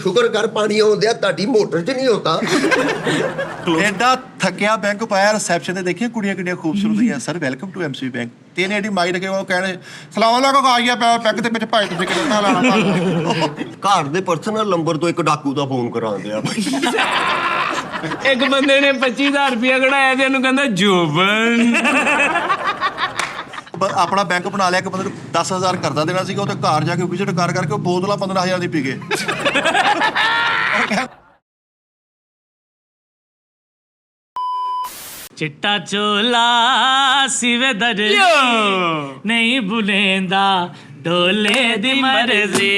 शुक्र कर पानी आउंदिया ताडी मोटर च नहीं होता। एडा थकिया बैंक पाया रिसेप्शन ते देखिए कुड़ियां किड्डियां खूबसूरत है sir welcome to MCB bank ते ने एडी माई रखे वो कहने सलाम अलैकुम आ गया बैंक ते विच भाई तुसीं किन्ना लाना घर दे पर्सनल नंबर तो एक डाकू दा फोन करांदे आ। एक बंदे ने 25,000 रुपया कढ़ाया ते उन्होंने कहंदा जोबन अपना बैंक बना लिया कि मतलब 10,000 करदा देना सीगा उते घर जाके विजिट कर करके बोतलां 15,000 दी पी गए। चिट्टा चोला सिवे दर नहीं भुलेंदा डोले दी मर्जी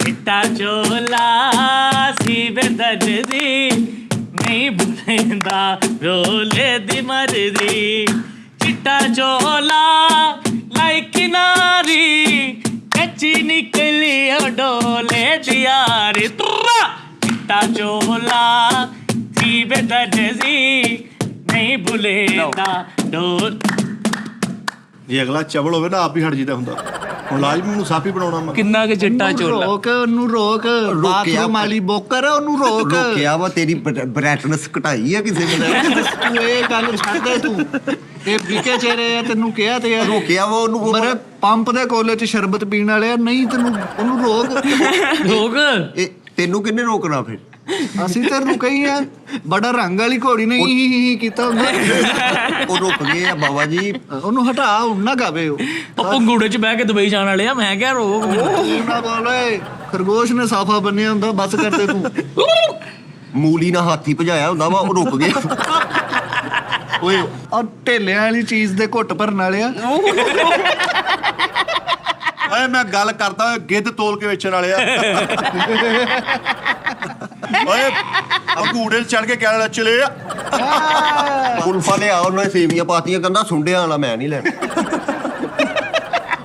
चिट्टा चोला सिवे दर दी नहीं भुलेंदा डोले दी मर्जी चिट्टा चोला लाई किनारी कच्ची निकली डोले दियारी चिट्टा चोला सिवे दर दी नहीं भुलेगा डोर ਜੇ ਅਗਲਾ ਚਵਲ ਹੋਵੇ ਨਾ ਆਪ ਹੀ ਹਟ ਜੀਦਾ ਹੁੰਦਾ ਹੁਣ ਲਾਜ਼ਮੀ ਨੂੰ ਸਾਫੀ ਬਣਾਉਣਾ ਮੈਂ ਕਿੰਨਾ ਕਿ ਚਿੱਟਾ ਚੋਲਾ ਰੋਕ ਉਹਨੂੰ ਰੋਕ ਬਾਥਰੂਮ ਵਾਲੀ ਬੋਕਰ ਆ ਉਹਨੂੰ ਰੋਕ ਰੋਕਿਆ ਵਾ ਤੇਰੀ ਬ੍ਰਾਈਟਨੈਸ ਘਟਾਈ ਆ ਕਿਸੇ ਨੇ। ਤੂੰ ਇਹ ਗੱਲ ਛੱਡ ਦੇ ਤੂੰ ਇਹ ਵਿਕੇ ਚਿਹਰੇ ਆ ਤੈਨੂੰ ਕਿਹਾ ਤੇ ਰੋਕਿਆ ਵਾ ਉਹਨੂੰ ਮਰੇ ਪੰਪ ਦੇ ਕੋਲੇ 'ਚ ਸ਼ਰਬਤ ਪੀਣ ਵਾਲੇ ਆ ਨਹੀਂ ਤੈਨੂੰ ਉਹਨੂੰ ਰੋਕ ਲੋਕ ਇਹ ਤੈਨੂੰ ਕਿੰਨੇ ਰੋਕਣਾ ਫਿਰ? ਅਸੀਂ ਤੇ ਰੁਕੇ ਆ ਬੜਾ ਰੰਗ ਵਾਲੀ ਘੋੜੀ ਨੇ ਹੀ ਕੀਤਾ ਹੁੰਦਾ ਉਹ ਰੁਕ ਗਏ ਆ ਬਾਬਾ ਜੀ। ਉਹਨੂੰ ਹਟਾ ਹੁਣ ਨਾ ਗਾਵੇ ਉਹ ਪੰਗੂੜੇ 'ਚ ਬਹਿ ਕੇ ਦੁਬਈ ਜਾਣ ਵਾਲੇ ਆ ਮੈਂ ਕਿਹਾ ਰੋਕ ਤੂੰ ਨਾ ਬੋਲੇ ਖਰਗੋਸ਼ ਨੇ ਸਾਫਾ ਬੰਨਿਆ ਹੁੰਦਾ ਬਸ ਕਰਦੇ ਤੂੰ ਮੂਲੀ ਨਾਲ ਹਾਥੀ ਭਜਾਇਆ ਹੁੰਦਾ ਵਾ ਉਹ ਰੁਕ ਗਿਆ। ਓਏ ਆ ਢੇਲਿਆਂ ਵਾਲੀ ਚੀਜ਼ ਦੇ ਘੁੱਟ ਭਰਨ ਵਾਲੇ ਆ ਓਏ ਮੈਂ ਗੱਲ ਕਰਦਾ ਗਿੱਧ ਤੋਲ ਕੇ ਵੇਚਣ ਵਾਲੇ ਆ ਓਏ ਅੰਗੂੜੇ ਚੜ ਕੇ ਕਹਿਣ ਲੱਗ ਚਲੇ ਆ ਕੁਲਫਾ ਲਿਆ ਉਹਨਾਂ ਨੇ ਸੇਵੀਆਂ ਪਾਤੀਆਂ ਕਹਿੰਦਾ ਸੁੰਡਿਆਂ ਵਾਲਾ ਮੈਂ ਨਹੀਂ ਲੈਣਾ।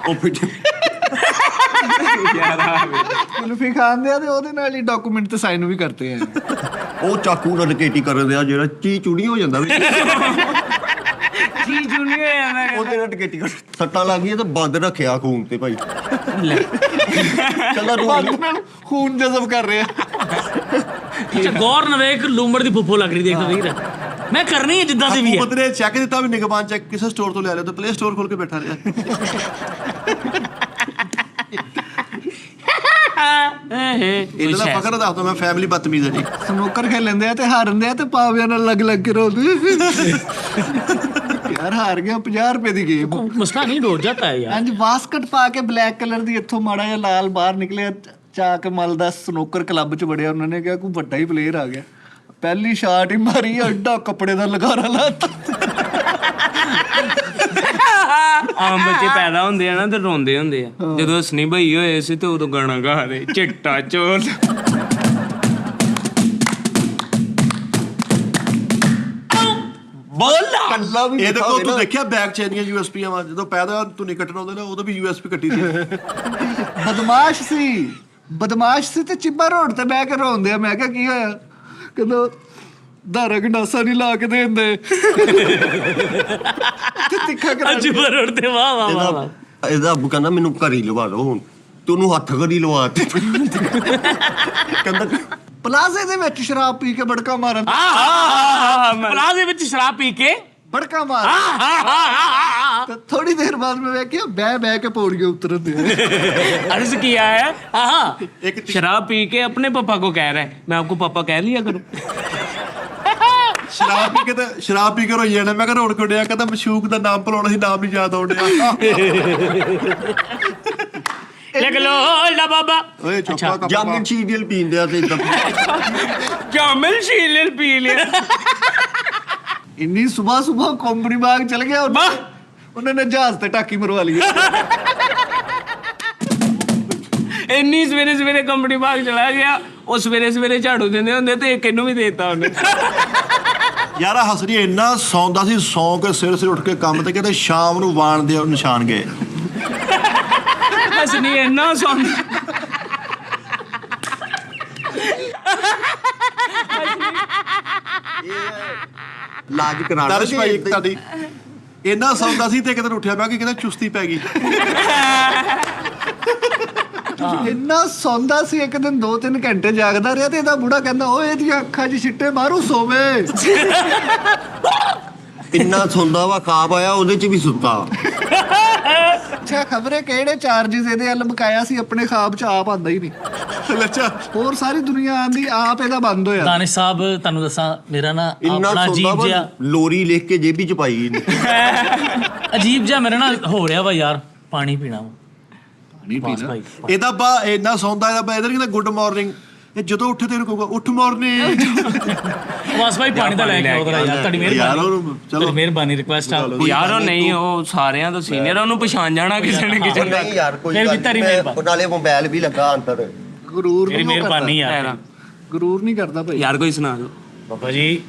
ਉਹ ਫਿਰ ਕੁਲਫੀ ਖਾਂਦੇ ਆ ਤੇ ਉਹਦੇ ਨਾਲ ਹੀ ਡਾਕੂਮੈਂਟ ਤੇ ਸਾਈਨ ਵੀ ਕਰਤੇ ਆ ਉਹ ਚਾਕੂ ਨਾਲ ਡਕੈਤੀ ਕਰਨ ਦਿਆ ਜਿਹੜਾ ਚੀ ਚੂੜੀ ਹੋ ਜਾਂਦਾ ਵਿੱਚ ਕੀ ਜੁਨੀ ਹੋਇਆ ਉਹਦੇ ਨਾਲ ਡਕੈਤੀ ਕਰ ਸੱਟਾਂ ਲੱਗ ਗਈਆਂ ਤੇ ਬੰਦ ਰੱਖਿਆ ਖੂਨ ਤੇ ਭਾਈ ਚੱਲ ਬੰਦ ਨਾਲ ਖੂਨ ਜਜ਼ਬ ਕਰ ਰਿਹਾ ਅੱਛਾ ਗੌਰ ਨਾਲ ਵੇਖ ਲੂੰਬੜ ਦੀ ਫੁੱਫੋ ਲੱਗ ਰਹੀ ਦੇਖ ਵੀਰ ਮੈਂ ਕਰਨੀ ਹੈ ਜਿੱਦਾਂ ਦੀ ਵੀ ਹੈ। ਹਕੂਮਤ ਨੇ ਚੈੱਕ ਦਿੱਤਾ ਵੀ ਨਿਗਮਾਨ ਚੈੱਕ ਕਿਸੇ ਸਟੋਰ ਤੋਂ ਲੈ ਲਿਆ ਤਾਂ ਪਲੇ ਸਟੋਰ ਖੋਲ ਕੇ ਬੈਠਾ ਰਿਹਾ ਇਹਦਾ ਦਾ ਫਕਰ ਦੱਸਦਾ ਮੈਂ ਫੈਮਿਲੀ ਬਦਤਮੀਜ਼ ਹੈ ਜੀ ਸਨੋਕਰ ਖੇਲ ਲੈਂਦੇ ਆ ਤੇ ਹਾਰਦੇ ਆ ਤੇ ਪਾਵਿਆਂ ਨਾਲ ਲੱਗ ਕੇ ਰੋਂਦੇ ਯਾਰ ਹਾਰ ਗਿਆ 50 ਰੁਪਏ ਦੀ ਗੇਮ ਮਸਲਾ ਨਹੀਂ ਡੋੜ ਜਾਂਦਾ ਹੈ ਯਾਰ ਹਾਂਜੀ ਬਾਸਕਟ ਪਾ ਕੇ ਬਲੈਕ ਕਲਰ ਦੀ ਇੱਥੋਂ ਮਾੜਾ ਜਿਹਾ ਲਾਲ ਬਾਹਰ ਨਿਕਲਿਆ ਚਾਕ ਮਲ ਦਾ ਸਨੋਕਰ ਕਲੱਬ ਚ ਵੜਿਆ ਉਹਨਾਂ ਨੇ ਕਿਹਾ ਕੋਈ ਵੱਡਾ ਹੀ ਪਲੇਅਰ ਆ ਗਿਆ ਪਹਿਲੀ ਸ਼ਾਟ ਹੀ ਮਾਰੀ ਐਡਾ ਕੱਪੜੇ ਦਾ ਲਗਾਰਾ ਲਾਤਾ ਆਮ ਬੱਚੇ ਪੈਦਾ ਹੁੰਦੇ ਆ ਨਾ ਤੇ ਰੋਂਦੇ ਹੁੰਦੇ ਆ ਜਦੋਂ ਹਸਨੀ ਭਈ ਹੋਏ ਸੀ ਤੇ ਉਦੋਂ ਗਾਣਾ ਗਾ ਰਹੇ ਚਿੱਟਾ ਚੋਲ ਬੋਲਾ ਕੱਲਾ ਵੀ ਇਹ ਦੇਖੋ ਤੂੰ ਦੇਖਿਆ ਬੈਗ ਚ ਇੰਨੀਆਂ ਯੂਐਸਪੀਆਂ ਵਾ ਜਦੋਂ ਪੈਦਾ ਤੂੰ ਨਹੀਂ ਕੱਟਣਾ ਹੁੰਦੇ ਨਾ ਉਦੋਂ ਵੀ ਯੂਐਸਪੀ ਕੱਟੀ ਸੀ ਬਦਮਾਸ਼ ਸੀ ਤੇ ਚਿੱਬਾ ਰੋਡ ਤੇ ਬਹਿ ਕੇ ਰੋਂਦੇ ਆ ਮੈਂ ਕਿਹਾ ਕੀ ਹੋਇਆ ਕਹਿੰਦਾ ਧਾਰਾ ਗੰਡਾਸਾ ਨਹੀਂ ਲਾ ਕੇ ਦੇਂਦੇ ਤਿੱਖਾ ਕਰਾ ਅੱਜ ਬਰੜ ਤੇ ਵਾਹ ਵਾਹ ਵਾਹ ਇਹਦਾ ਅੱਬੂ ਕਹਿੰਦਾ ਮੈਨੂੰ ਘਰ ਹੀ ਲਵਾ ਲਓ ਹੁਣ ਤੇ ਉਹਨੂੰ ਹੱਥ ਘੜੀ ਲਵਾ ਤੇ ਕਹਿੰਦਾ ਪਲਾਜ਼ੇ ਦੇ ਵਿੱਚ ਸ਼ਰਾਬ ਪੀ ਕੇ ਬੜਕਾ ਮਾਰਨ ਪਲਾਜ਼ੇ ਵਿੱਚ ਸ਼ਰਾਬ ਪੀ ਕੇ ਬੜਕਾ ਮਾਰ ਤੇ ਥੋੜੀ ਦੇਰ ਬਾਅਦ ਮੈਂ ਵੇਖਿਆ ਬਹਿ ਕੇ ਪੌੜੀਆਂ ਉਤਰਦੇ अर्ज किया है हाँ एक शराब पी के अपने पापा को कह रहा है मैं आपको पापा कह लिया करूं ਸ਼ਰਾਬ ਪੀ ਕੇ ਰੋਈ ਜਾਣਾ ਮੈਂ ਕਿਹਾ ਰੋਣ ਕੁੜਿਆ ਕਹਿੰਦਾ ਮਸ਼ੂਕ ਦਾ ਨਾਮ ਭੁਲਾਉਣਾ ਸੀ ਨਾਮ ਨਹੀਂ ਯਾਦ ਆਉਂਦਿਆ लिख लो ला बाबा ਓਏ ਚੁੱਪਾ ਜਾਮਨ ਸੀਰੀਅਲ ਪੀਂਦੇ ਆ ਤੇ ਇਦਾਂ जामिल शीलिल पी लिया ਇੰਨੀ ਸਵੇਰ ਕੰਪਨੀ ਬਾਗ ਚਲ ਗਿਆ ਉਹਨਾਂ ਨੇ ਜਹਾਜ਼ ਤੇ ਟਾਕੀ ਮਰਵਾ ਲਈ ਇੰਨੀ ਸਵੇਰੇ ਕੰਪਨੀ ਬਾਗ ਚਲਾ ਗਿਆ ਉਹ ਸਵੇਰੇ ਝਾੜੂ ਦਿੰਦੇ ਹੁੰਦੇ ਤੇ ਇੱਕ ਇਹਨੂੰ ਵੀ ਦੇਤਾ ਉਹਨੇ ਯਾਰ ਹਸਰੀ ਇੰਨਾ ਸੌਂਦਾ ਸੀ ਸੌਂ ਕੇ ਸਵੇਰੇ ਉੱਠ ਕੇ ਕੰਮ ਤੇ ਕਹਿੰਦੇ ਸ਼ਾਮ ਨੂੰ ਵਾਣ ਦੇ ਨਿਸ਼ਾਨ ਗਏ ਹਸਨੀ ਇੰਨਾ ਸੌਂਦਾ ਲਾਜ ਕਰਾਣਾ ਦਰਸ਼ ਭਾਈ ਇੱਕ ਤੁਹਾਡੀ ਇੰਨਾ ਸੌਂਦਾ ਸੀ ਤੇ ਕਿਤੇ ਉੱਠਿਆ ਪਿਆ ਕਿ ਕਹਿੰਦਾ ਚੁਸਤੀ ਪੈ ਗਈ ਇੰਨਾ ਸੌਂਦਾ ਸੀ, ਇੱਕ ਦਿਨ 2-3 ਘੰਟੇ ਜਾਗਦਾ ਰਿਹਾ ਤੇ ਇਹਦਾ ਬੁੜਾ ਕਹਿੰਦਾ ਓਏ ਇਹਦੀਆਂ ਅੱਖਾਂ 'ਚ ਛਿੱਟੇ ਮਾਰੂ ਸੋਵੇ। ਇੰਨਾ ਸੁਣਦਾ ਵਾ ਖਾਬ ਆਇਆ ਉਹਦੇ ਚ ਵੀ ਸੁੱਤਾ। ਅੱਛਾ ਖਬਰੇ ਕਿਹੜੇ ਚਾਰजेस ਇਹਦੇ ਵੱਲ ਬਕਾਇਆ ਸੀ, ਆਪਣੇ ਖਾਬ 'ਚ ਆਪ ਆਂਦਾ ਹੀ ਨਹੀਂ। ਅੱਛਾ ਹੋਰ ਸਾਰੀ ਦੁਨੀਆ ਆਂਦੀ, ਆਪ ਇਹਦਾ ਬੰਦ ਹੋਇਆ। ਦਾਨਿਸ਼ ਸਾਹਿਬ ਤੁਹਾਨੂੰ ਦੱਸਾਂ, ਮੇਰਾ ਨਾ ਇੰਨਾ ਆਪਣਾ ਸੁਣਦਾ ਅਜੀਬ ਜਿਹਾ ਵਾ ਲੋਰੀ ਲਿਖ ਕੇ ਜੇਬੀ ਚ ਪਾਈ ਇਹਨੇ। ਅਜੀਬ ਜਿਹਾ ਮੇਰਾ ਨਾ ਹੋ ਰਿਹਾ ਵਾ ਯਾਰ, ਪਾਣੀ ਪੀਣਾ ਵਾ। ਨਹੀਂ ਬਸ ਭਾਈ ਇਹਦਾ ਬਾ ਇੰਨਾ ਸੌਂਦਾ ਇਹਦਾ ਬਾ ਇਧਰ ਕਹਿੰਦਾ ਗੁੱਡ ਮਾਰਨਿੰਗ, ਇਹ ਜਦੋਂ ਉੱਠੇ ਤੇ ਇਹਨੂੰ ਕਹੂਗਾ ਉੱਠ ਮਾਰਨਿੰਗ। ਬਸ ਭਾਈ ਪਾਣੀ ਤਾਂ ਲੈ ਕੇ ਆਓ ਯਾਰ, ਤੁਹਾਡੀ ਯਾਰ ਮਿਹਰਬਾਨੀ, ਉਹਨੂੰ ਚਲੋ ਤੁਹਾਡੀ ਮਿਹਰਬਾਨੀ, ਰਿਕੁਐਸਟ ਆ। ਯਾਰ ਉਹ ਨਹੀਂ, ਉਹ ਸਾਰਿਆਂ ਤੋਂ ਸੀਨੀਅਰ, ਉਹਨੂੰ ਪਛਾਣ ਜਾਣਾ ਕਿਸੇ ਨੇ ਕਿਸੇ ਨੇ। ਨਹੀਂ ਯਾਰ ਕੋਈ ਫਿਰ ਵੀ ਗੱਲ ਤੇਰੀ ਨੀ, ਮਿਹਰਬਾਨੀ। ਮੈਂ ਨਾਲੇ ਮੋਬਾਈਲ ਵੀ ਲੱਗਾ ਅੰਦਰ। ਗਰੂਰ ਮੇਰੀ ਨਹੀਂ ਮਿਹਰਬਾਨੀ ਕਰਦਾ, ਯਾਰ। ਗਰੂਰ ਨਹੀਂ ਕਰਦਾ ਭਾਈ। ਯਾਰ ਕੋਈ ਸੁਣਾ ਦਿਓ। ਬਾਬਾ ਜੀ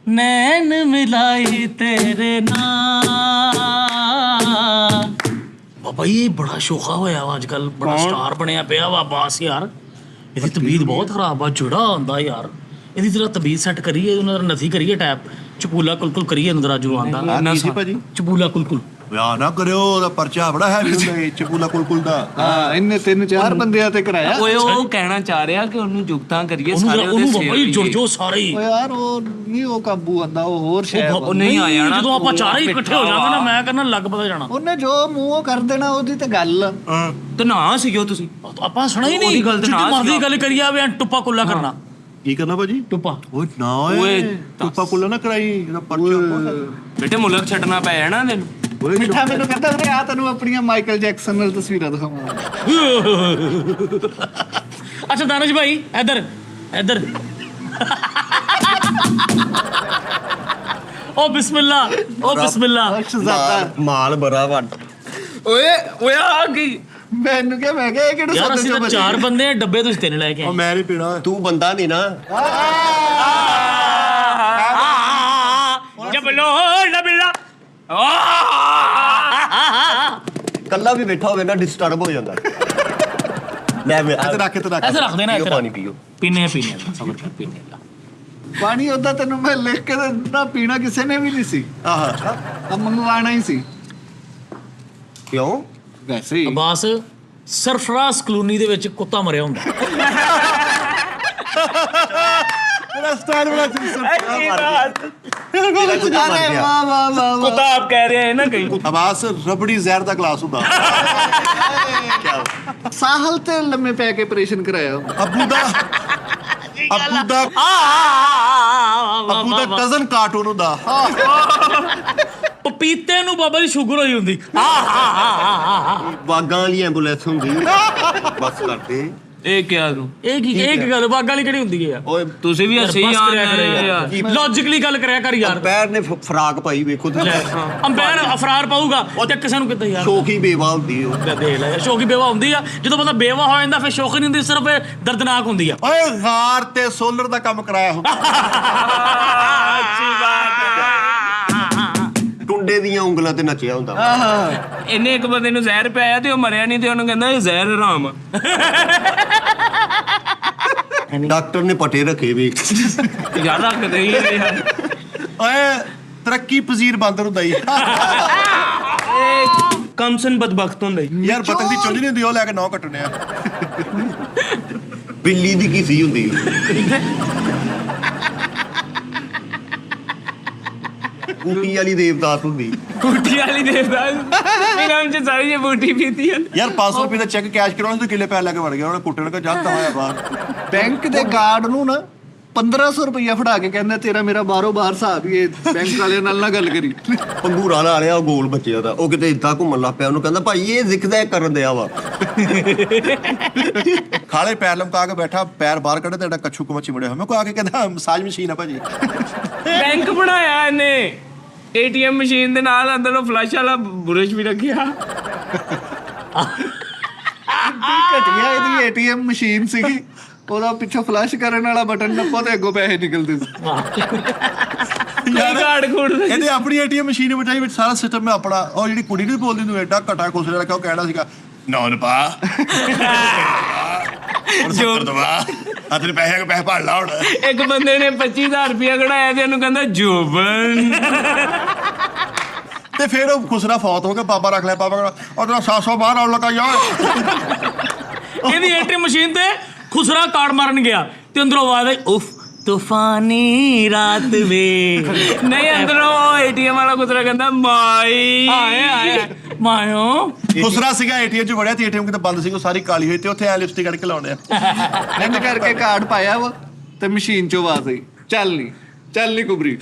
ਨੈਣ ਮਿਲਾਈ ਤੇਰੇ ਨਾਲ। ਬਾਬਾ ਇਹ ਬੜਾ ਸ਼ੋਖਾ ਹੋਇਆ ਵਾ ਅੱਜ ਕੱਲ, ਬੜਾ ਸਟਾਰ ਬਣਿਆ ਪਿਆ ਵਾ ਬਾਸ ਯਾਰ। ਇਹਦੀ ਤਬੀਅਤ ਬਹੁਤ ਖਰਾਬ ਆ, ਜੁੜਾ ਹੁੰਦਾ ਯਾਰ। ਇਹਦੀ ਜਰਾ ਤਬੀਅਤ ਸੈੱਟ ਕਰੀਏ, ਉਹਨਾਂ ਦਾ ਨਥੀ ਕਰੀਏ ਟੈਪ, ਚਪੂਲਾ ਕੁਲਕੁਲ ਕਰੀਏ ਇਹਨੂੰ ਜਰਾ ਜੋ ਆਂਦਾ ਆ ਕੀ ਸੀ ਭਾਜੀ? ਚਪੂਲਾ ਕੁਲਕੁਲ। ਵਿਆਹ ਨਾ ਕਰਿਓ, ਉਹਦਾ ਪਰਚਾ ਬੜਾ ਹੈਵੀ ਹੁੰਦਾ ਇਹ ਚਪੂਲਾ ਕੁਲਕੁਲ ਦਾ। ਹਾਂ ਇਹਨੇ 3-4 ਬੰਦਿਆਂ ਤੇ ਕਰਾਇਆ। ਓਏ ਉਹ ਕਹਿਣਾ ਚਾਹ ਰਿਹਾ ਕਿ ਉਹਨੂੰ ਜੁਗਤਾਂ ਕਰੀਏ ਸਾਰੇ ਉਹਨੂੰ ਉਹਦੇ ਬਾਬਾ ਜੀ ਸਿਰ ਜੁੜ ਤੇ। ਜੋ ਸਾਰੇ ਹੀ। ਓ ਯਾਰ ਉਹ ਨਹੀਂ ਉਹ ਕਾਬੂ ਆਂਦਾ, ਉਹ ਹੋਰ ਸ਼ੈ ਉਹ ਨਹੀਂ ਆ ਜਾਣਾ, ਜਦੋਂ ਆਪਾਂ ਤੂੰ ਚਾਰੇ ਹੀ ਇਕੱਠੇ ਹੋ ਮਿੱਠਾ ਜਾਵਾਂਗੇ ਨਾ, ਵਾ। ਮੈਂ ਕਹਿੰਦਾ ਲੱਗ ਪਤਾ ਜਾਣਾ। ਉਹਨੇ ਜੋ ਮੂੰਹੋਂ ਕਰ ਦੇਣਾ ਉਹਦੀ ਤੇ ਗੱਲ। ਤੇ ਨਾ ਸੀਗੇ ਤੁਸੀਂ। ਆਪਾਂ ਸੁਣਾ ਹੀ ਉਹਦੀ ਨਹੀਂ, ਗੱਲ ਤੇ ਜਿੱਦੀ ਨਾ ਮਰਜ਼ੀ ਸੀਗਾ। ਗੱਲ ਕਰੀ ਜਾਵੇ, ਟੁੱਪਾ ਕੁੱਲਾ ਕਰਨਾ। ਕੀ ਕਰਨਾ ਭਾਜੀ? ਟੁੱਪਾ ਓਏ ਨਾ ਓਏ, ਓਏ ਟੁੱਪਾ ਕੁੱਲਾ ਨਾ ਕਰਾਈ, ਇਹਦਾ ਪਰਚਾ। ਬੇਟੇ ਮੁਲਕ ਛੱਡਣਾ ਪੈ ਜਾਣਾ ਤੈਨੂੰ। ਮਿੱਠਾ ਮੈਨੂੰ ਕਹਿੰਦਾ ਵੀਰੇ ਆ ਤੈਨੂੰ ਆਪਣੀਆਂ ਮਾਈਕਲ ਜੈਕਸਨ ਨਾਲ ਤਸਵੀਰਾਂ ਦਿਖਾਵਾਂ। ਅੱਛਾ ਦਾਨਿਸ਼ ਭਾਈ ਇੱਧਰ ਇੱਧਰ। ਓ ਬਿਸਮਿਲ੍ਲਾ, ਓ ਬਿਸਮਿਲ੍ਲਾ। ਅਕਸ਼ਜ਼ਾਦਾ ਮਾਲ ਬੜਾ ਵੱਡ। ਓਏ ਆ ਗਈ। ਮੈਨੂੰ ਕਿਹਾ, ਮੈਂ ਕਿਹਾ ਇਹ ਕਿਹੜੇ ਯਾਰ ਸੌਦੇ ਅਸੀਂ ਚੋਂ ਤਾਂ ਬਚੇ? 4 ਬੰਦੇ ਆ, ਡੱਬੇ ਤੁਸੀਂ 3 ਲੈ ਕੇ ਉਹ ਆਏ। ਮੈਂ ਨਹੀਂ ਪੀਣਾ। ਤੂੰ ਬੰਦਾ ਨਹੀਂ ਨਾ। ਜਬਲੋ ਨਬਿਲਾ। ਕੱਲਾ ਵੀ ਬੈਠਾ ਹੋਵੇ ਨਾ ਡਿਸਟਰਬ ਹੋ ਜਾਂਦਾ। ਲੈ ਮੈਂ ਇੱਥੇ ਰੱਖ, ਇੱਥੇ ਰੱਖ। ਐਸੇ ਰੱਖ ਦੇਣਾ, ਪੀਓ ਇੱਥੇ ਪਾਣੀ ਰੱਖ। ਪੀਓ। ਪੀਨੇ ਆ ਸਬਰ ਕਰ, ਪੀਨੇ ਆ। ਪਾਣੀ ਉਹਦਾ ਤੈਨੂੰ ਮੈਂ ਲਿਖ ਕੇ ਨਾ ਪੀਣਾ ਕਿਸੇ ਨੇ ਵੀ ਨਹੀਂ ਸੀ, ਆਹ ਆ ਮੰਗਵਾਣਾ ਹੀ ਸੀ ਕਿਉਂ? ਵੈਸੇ ਹੀ। ਅਬਾਸ ਸਰਫਰਾਜ਼ ਕਲੋਨੀ ਦੇ ਵਿੱਚ ਕੁੱਤਾ ਮਰਿਆ ਹੁੰਦਾ। ਤੇਰਾ ਸਟਾਈਲ ਬੜਾ ਤੇਰਾ ਕੁਝ ਮਰ ਅਰੇ ਗਿਆ। ਵਾਹ ਵਾਹ ਵਾਹ ਵਾਹ। ਕੁੱਤਾ ਆਪ ਕਹਿ ਰਿਹਾ ਹੈ ਨਾ ਕहीं। ਆਵਾਜ਼ ਰਬੜੀ ਜ਼ਹਿਰ ਦਾ ਗਲਾਸ ਹੁੰਦਾ। ਸਾਹਲ ਤੇ ਲੰਮੇ ਪੈ ਕੇ ਆਪਰੇਸ਼ਨ ਕਰਾਇਆ। ਅੱਬੂ ਦਾ ਕਜ਼ਨ ਕਾਰਟੂਨ ਹੁੰਦਾ। ਪਪੀਤੇ ਨੂੰ ਬਾਬਾ ਜੀ ਸ਼ੂਗਰ ਹੋਈ ਹੁੰਦੀ। ਬਾਗਾਂ ਵਾਲੀ ਐਂਬੂਲੈਂਸ ਹੁੰਦੀ। ਬਸ ਕਰਦੇ। ਇਹ ਕਿਹਾ ਤੂੰ? ਇਹ ਕੀ ਗੱਲ ਬਾਗਾਂ ਵਾਲੀ ਕਿਹੜੀ ਹੁੰਦੀ ਹੈ ਯਾਰ? ਓਏ ਤੁਸੀਂ ਵੀ ਹੱਸੀ ਬਸ ਕਰਿਆ ਕਰੋ ਜਾਂਦੇ ਯਾਰ। ਯਾਰ। ਲੌਜੀਕਲੀ ਗੱਲ ਕਰਿਆ ਕਰ ਯਾਰ। ਪੈਰ ਨੇ ਫਰਾਕ ਪਾਈ ਵੇਖੋ ਤੇ ਅੰਪਾਇਰ ਅਫਰਾਰ ਪਾਊਗਾ ਤੇ ਕਿਸੇ ਨੂੰ ਕਿੱਦਾਂ ਯਾਰ। ਸ਼ੋਖੀ ਬੇਵਾ ਹੁੰਦੀ ਉਹ। ਦੇਖ ਲੈ ਯਾਰ, ਸ਼ੌਕੀ ਬੇਵਾ ਹੁੰਦੀ ਆ। ਜਦੋਂ ਬੰਦਾ ਬੇਵਾ ਹੋ ਜਾਂਦਾ ਫਿਰ ਸ਼ੌਕੀ ਨਹੀਂ ਹੁੰਦੀ, ਸਿਰਫ ਇਹ ਦਰਦਨਾਕ ਹੁੰਦੀ ਆ। ਓਏ ਗਾਰ ਤੇ ਸੋਲਰ ਦਾ ਕੰਮ ਕਰਾਇਆ ਹੁੰਦਾ। ਅੱਛੀ ਬਾਤ ਹੈ। ਟੁੰਡੇ ਦੀਆਂ ਉਂਗਲਾਂ ਤੇ ਨੱਚਿਆ ਹੁੰਦਾ। ਇਹਨੇ ਇੱਕ ਬੰਦੇ ਨੂੰ ਜ਼ਹਿਰ ਪਿਆਇਆ ਤੇ ਉਹ ਮਰਿਆ ਨਹੀਂ ਤੇ ਉਹਨੂੰ ਕਹਿੰਦਾ ਇਹ ਜ਼ਹਿਰ ਹਰਾਮ ਆ। ਡਾਕਟਰ ਨੇ ਪਟੇ ਰੱਖੇ ਵੇ। ਯਾਰ ਰੱਖਦੇ ਹੀ ਨੇ ਯਾਰ। ਓਏ ਤਰੱਕੀ ਪਜ਼ੀਰ ਬਾਂਦਰ ਹੁੰਦਾ ਹੀ। ਇਹ ਕਮਸਨ ਬਦਬਖਤ ਹੁੰਦਾ ਈ। ਯਾਰ ਬਤਖ ਦੀ ਚੁੰਝ ਨਹੀਂ ਹੁੰਦੀ, ਉਹ ਲੈ ਕੇ ਨੌ ਕੱਟਣੇ ਆ। ਬਿੱਲੀ ਦੀ ਕੀ ਹੁੰਦੀ। ਕੁੱਟੀ ਵਾਲੀ ਦੇਵਦਾਸ ਹੁੰਦੀ। ਬੂਟੀ ਵਾਲੀ ਦੇਵਦਾ ਫਿਲਮ ਚ ਸਾਰੀ ਇਹ ਬੂਟੀ ਪੀਤੀ ਹੈ। ਯਾਰ 500 ਰੁਪਏ ਦਾ ਚੈੱਕ ਕੈਸ਼ ਕਰਾਉਣਾ ਤੂੰ ਕਿੱਲੇ ਪੈਸੇ ਲੈ ਕੇ ਵੜ ਗਿਆ। ਉਹਨੇ ਕੁੱਟਣ ਕਾ ਜੱਤ ਹੋਇਆ ਬਾਹਰ। ਬੈਂਕ ਦੇ ਗਾਰਡ ਨੂੰ ਨਾ 1500 ਰੁਪਇਆ ਫੜਾ ਕੇ ਕਹਿੰਦਾ ਤੇਰਾ ਮੇਰਾ ਬਾਹਰੋਂ ਬਾਹਰ ਹਿਸਾਬ ਹੀ, ਇਹ ਬੈਂਕ ਵਾਲਿਆਂ ਨਾਲ ਨਾ ਗੱਲ ਕਰੀ। ਪੰਗੂਰਾ ਲਾ ਲਿਆ ਉਹ ਗੋਲ ਬੱਚਿਆ ਦਾ। ਉਹ ਕਿਤੇ ਇਦਾਂ ਘੁੰਮਣ ਲੱਗ ਪਿਆ। ਉਹਨੂੰ ਕਹਿੰਦਾ ਭਾਈ ਇਹ ਜ਼ਿਕਦਾ ਕਰਨ ਦਿਆ ਵਾ। ਖਾਲੇ ਪੈਰ ਲਮਕਾ ਕੇ ਬੈਠਾ, ਪੈਰ ਬਾਹਰ ਕੱਢੇ ਤੇ ਕੱਛੂ ਕੁਮਚੀ ਮੁੜਿਆ ਹੋਇਆ। ਮੈਂ ਕੋ ਆ ਕੇ ਕਹਿੰਦਾ ਮਸਾਜ ਮਸ਼ੀਨ ਆ ਭਾਜੀ। ਬੈਂਕ ਬਣਾਇਆ ਇਹਨੇ ਏਟੀਐਮ ਮਸ਼ੀਨ ਦੇ ਨਾਲ, ਅੰਦਰੋਂ ਫਲਸ਼ ਵਾਲਾ ਬੁਰਸ਼ ਵੀ ਰੱਖਿਆ। ਘਟਿਆ ਇਹਦੀ ਏਟੀਐਮ ਮਸ਼ੀਨ ਸੀਗੀ, ਉਹਦਾ ਪਿੱਛੋਂ ਫਲਸ਼ ਕਰਨ ਵਾਲਾ ਬਟਨ ਨੱਪੋ ਤੇ ਅੱਗੋਂ ਪੈਸੇ ਨਿਕਲਦੇ ਸੀ। ਕੋਈ ਕਾਰਡ ਖੋੜ ਦੇ। ਇਹਦੇ ਆਪਣੀ ਏਟੀਐਮ ਮਸ਼ੀਨ ਬਿਠਾਈ ਵਿੱਚ ਸਾਰਾ ਸਿਸਟਮ ਮੈਂ ਆਪਣਾ। ਉਹ ਜਿਹੜੀ ਕੁੜੀ ਨਹੀਂ ਬੋਲਦੀ ਤੂੰ ਐਡਾ ਘਟਾ ਕੁਛ ਜਿਹੜਾ ਕਿਉਂ ਕਹਿਣਾ ਸੀਗਾ ਨੌਨ ਪਾ ਹੁਣ 70 ਦਵਾ ਆ ਤੇਰੇ ਪੈਸੇ ਭੜ ਲਾ ਹੁਣ। ਇੱਕ ਬੰਦੇ ਨੇ 25000 ਰੁਪਇਆ ਕਢਾਇਆ ਤੇ ਉਹਨੂੰ ਕਹਿੰਦਾ ਜੋਬਨ। ਤੇ ਫਿਰ ਉਹ ਖੁਸਰਾ ਫੌਤ ਹੋ ਗਿਆ, ਬਾਬਾ ਰੱਖ ਲਿਆ, ਬਾਬਾ ਉਹਦਾ 700 ਬਾਹਰ ਆਉਣ ਲੱਗਾ ਯਾਰ। ਇਹਦੀ ਏਟੀਐਮ ਮਸ਼ੀਨ ਤੇ ਖੁਸਰਾ ਕਾਰਡ ਮਾਰਨ ਗਿਆ ਤੇ ਅੰਦਰੋਂ ਆਵਾਜ਼ ਆਈ, ਉਫ ਤੂਫਾਨੀ ਰਾਤ ਵੇ। ਨਹੀਂ ਅੰਦਰੋਂ ਏਟੀਐਮ ਵਾਲਾ ਖੁਸਰਾ ਕਹਿੰਦਾ ਮਾਈ ਮਾਇਓ ਖੁਸਰਾ ਸੀਗਾ ਏਟੀਐਮ 'ਚ ਵੜਿਆ ਤੇ ਏਟੀਐਮ ਕਿਤੇ ਬੰਦ ਸੀ, ਉਹ ਸਾਰੀ ਕਾਲੀ ਹੋਈ ਤੇ ਉੱਥੇ ਐ ਲਿਪਸਟਿਕ ਕੱਢ ਕੇ ਲਾਉਂਦੇ ਆ। ਇੰਜ ਕਰਕੇ ਕਾਰਡ ਪਾਇਆ ਵਾ ਤੇ ਮਸ਼ੀਨ ਚੋਂ ਆਵਾਜ਼ ਆਈ, ਚੱਲ ਨਹੀਂ ਕੁਬਰੀ।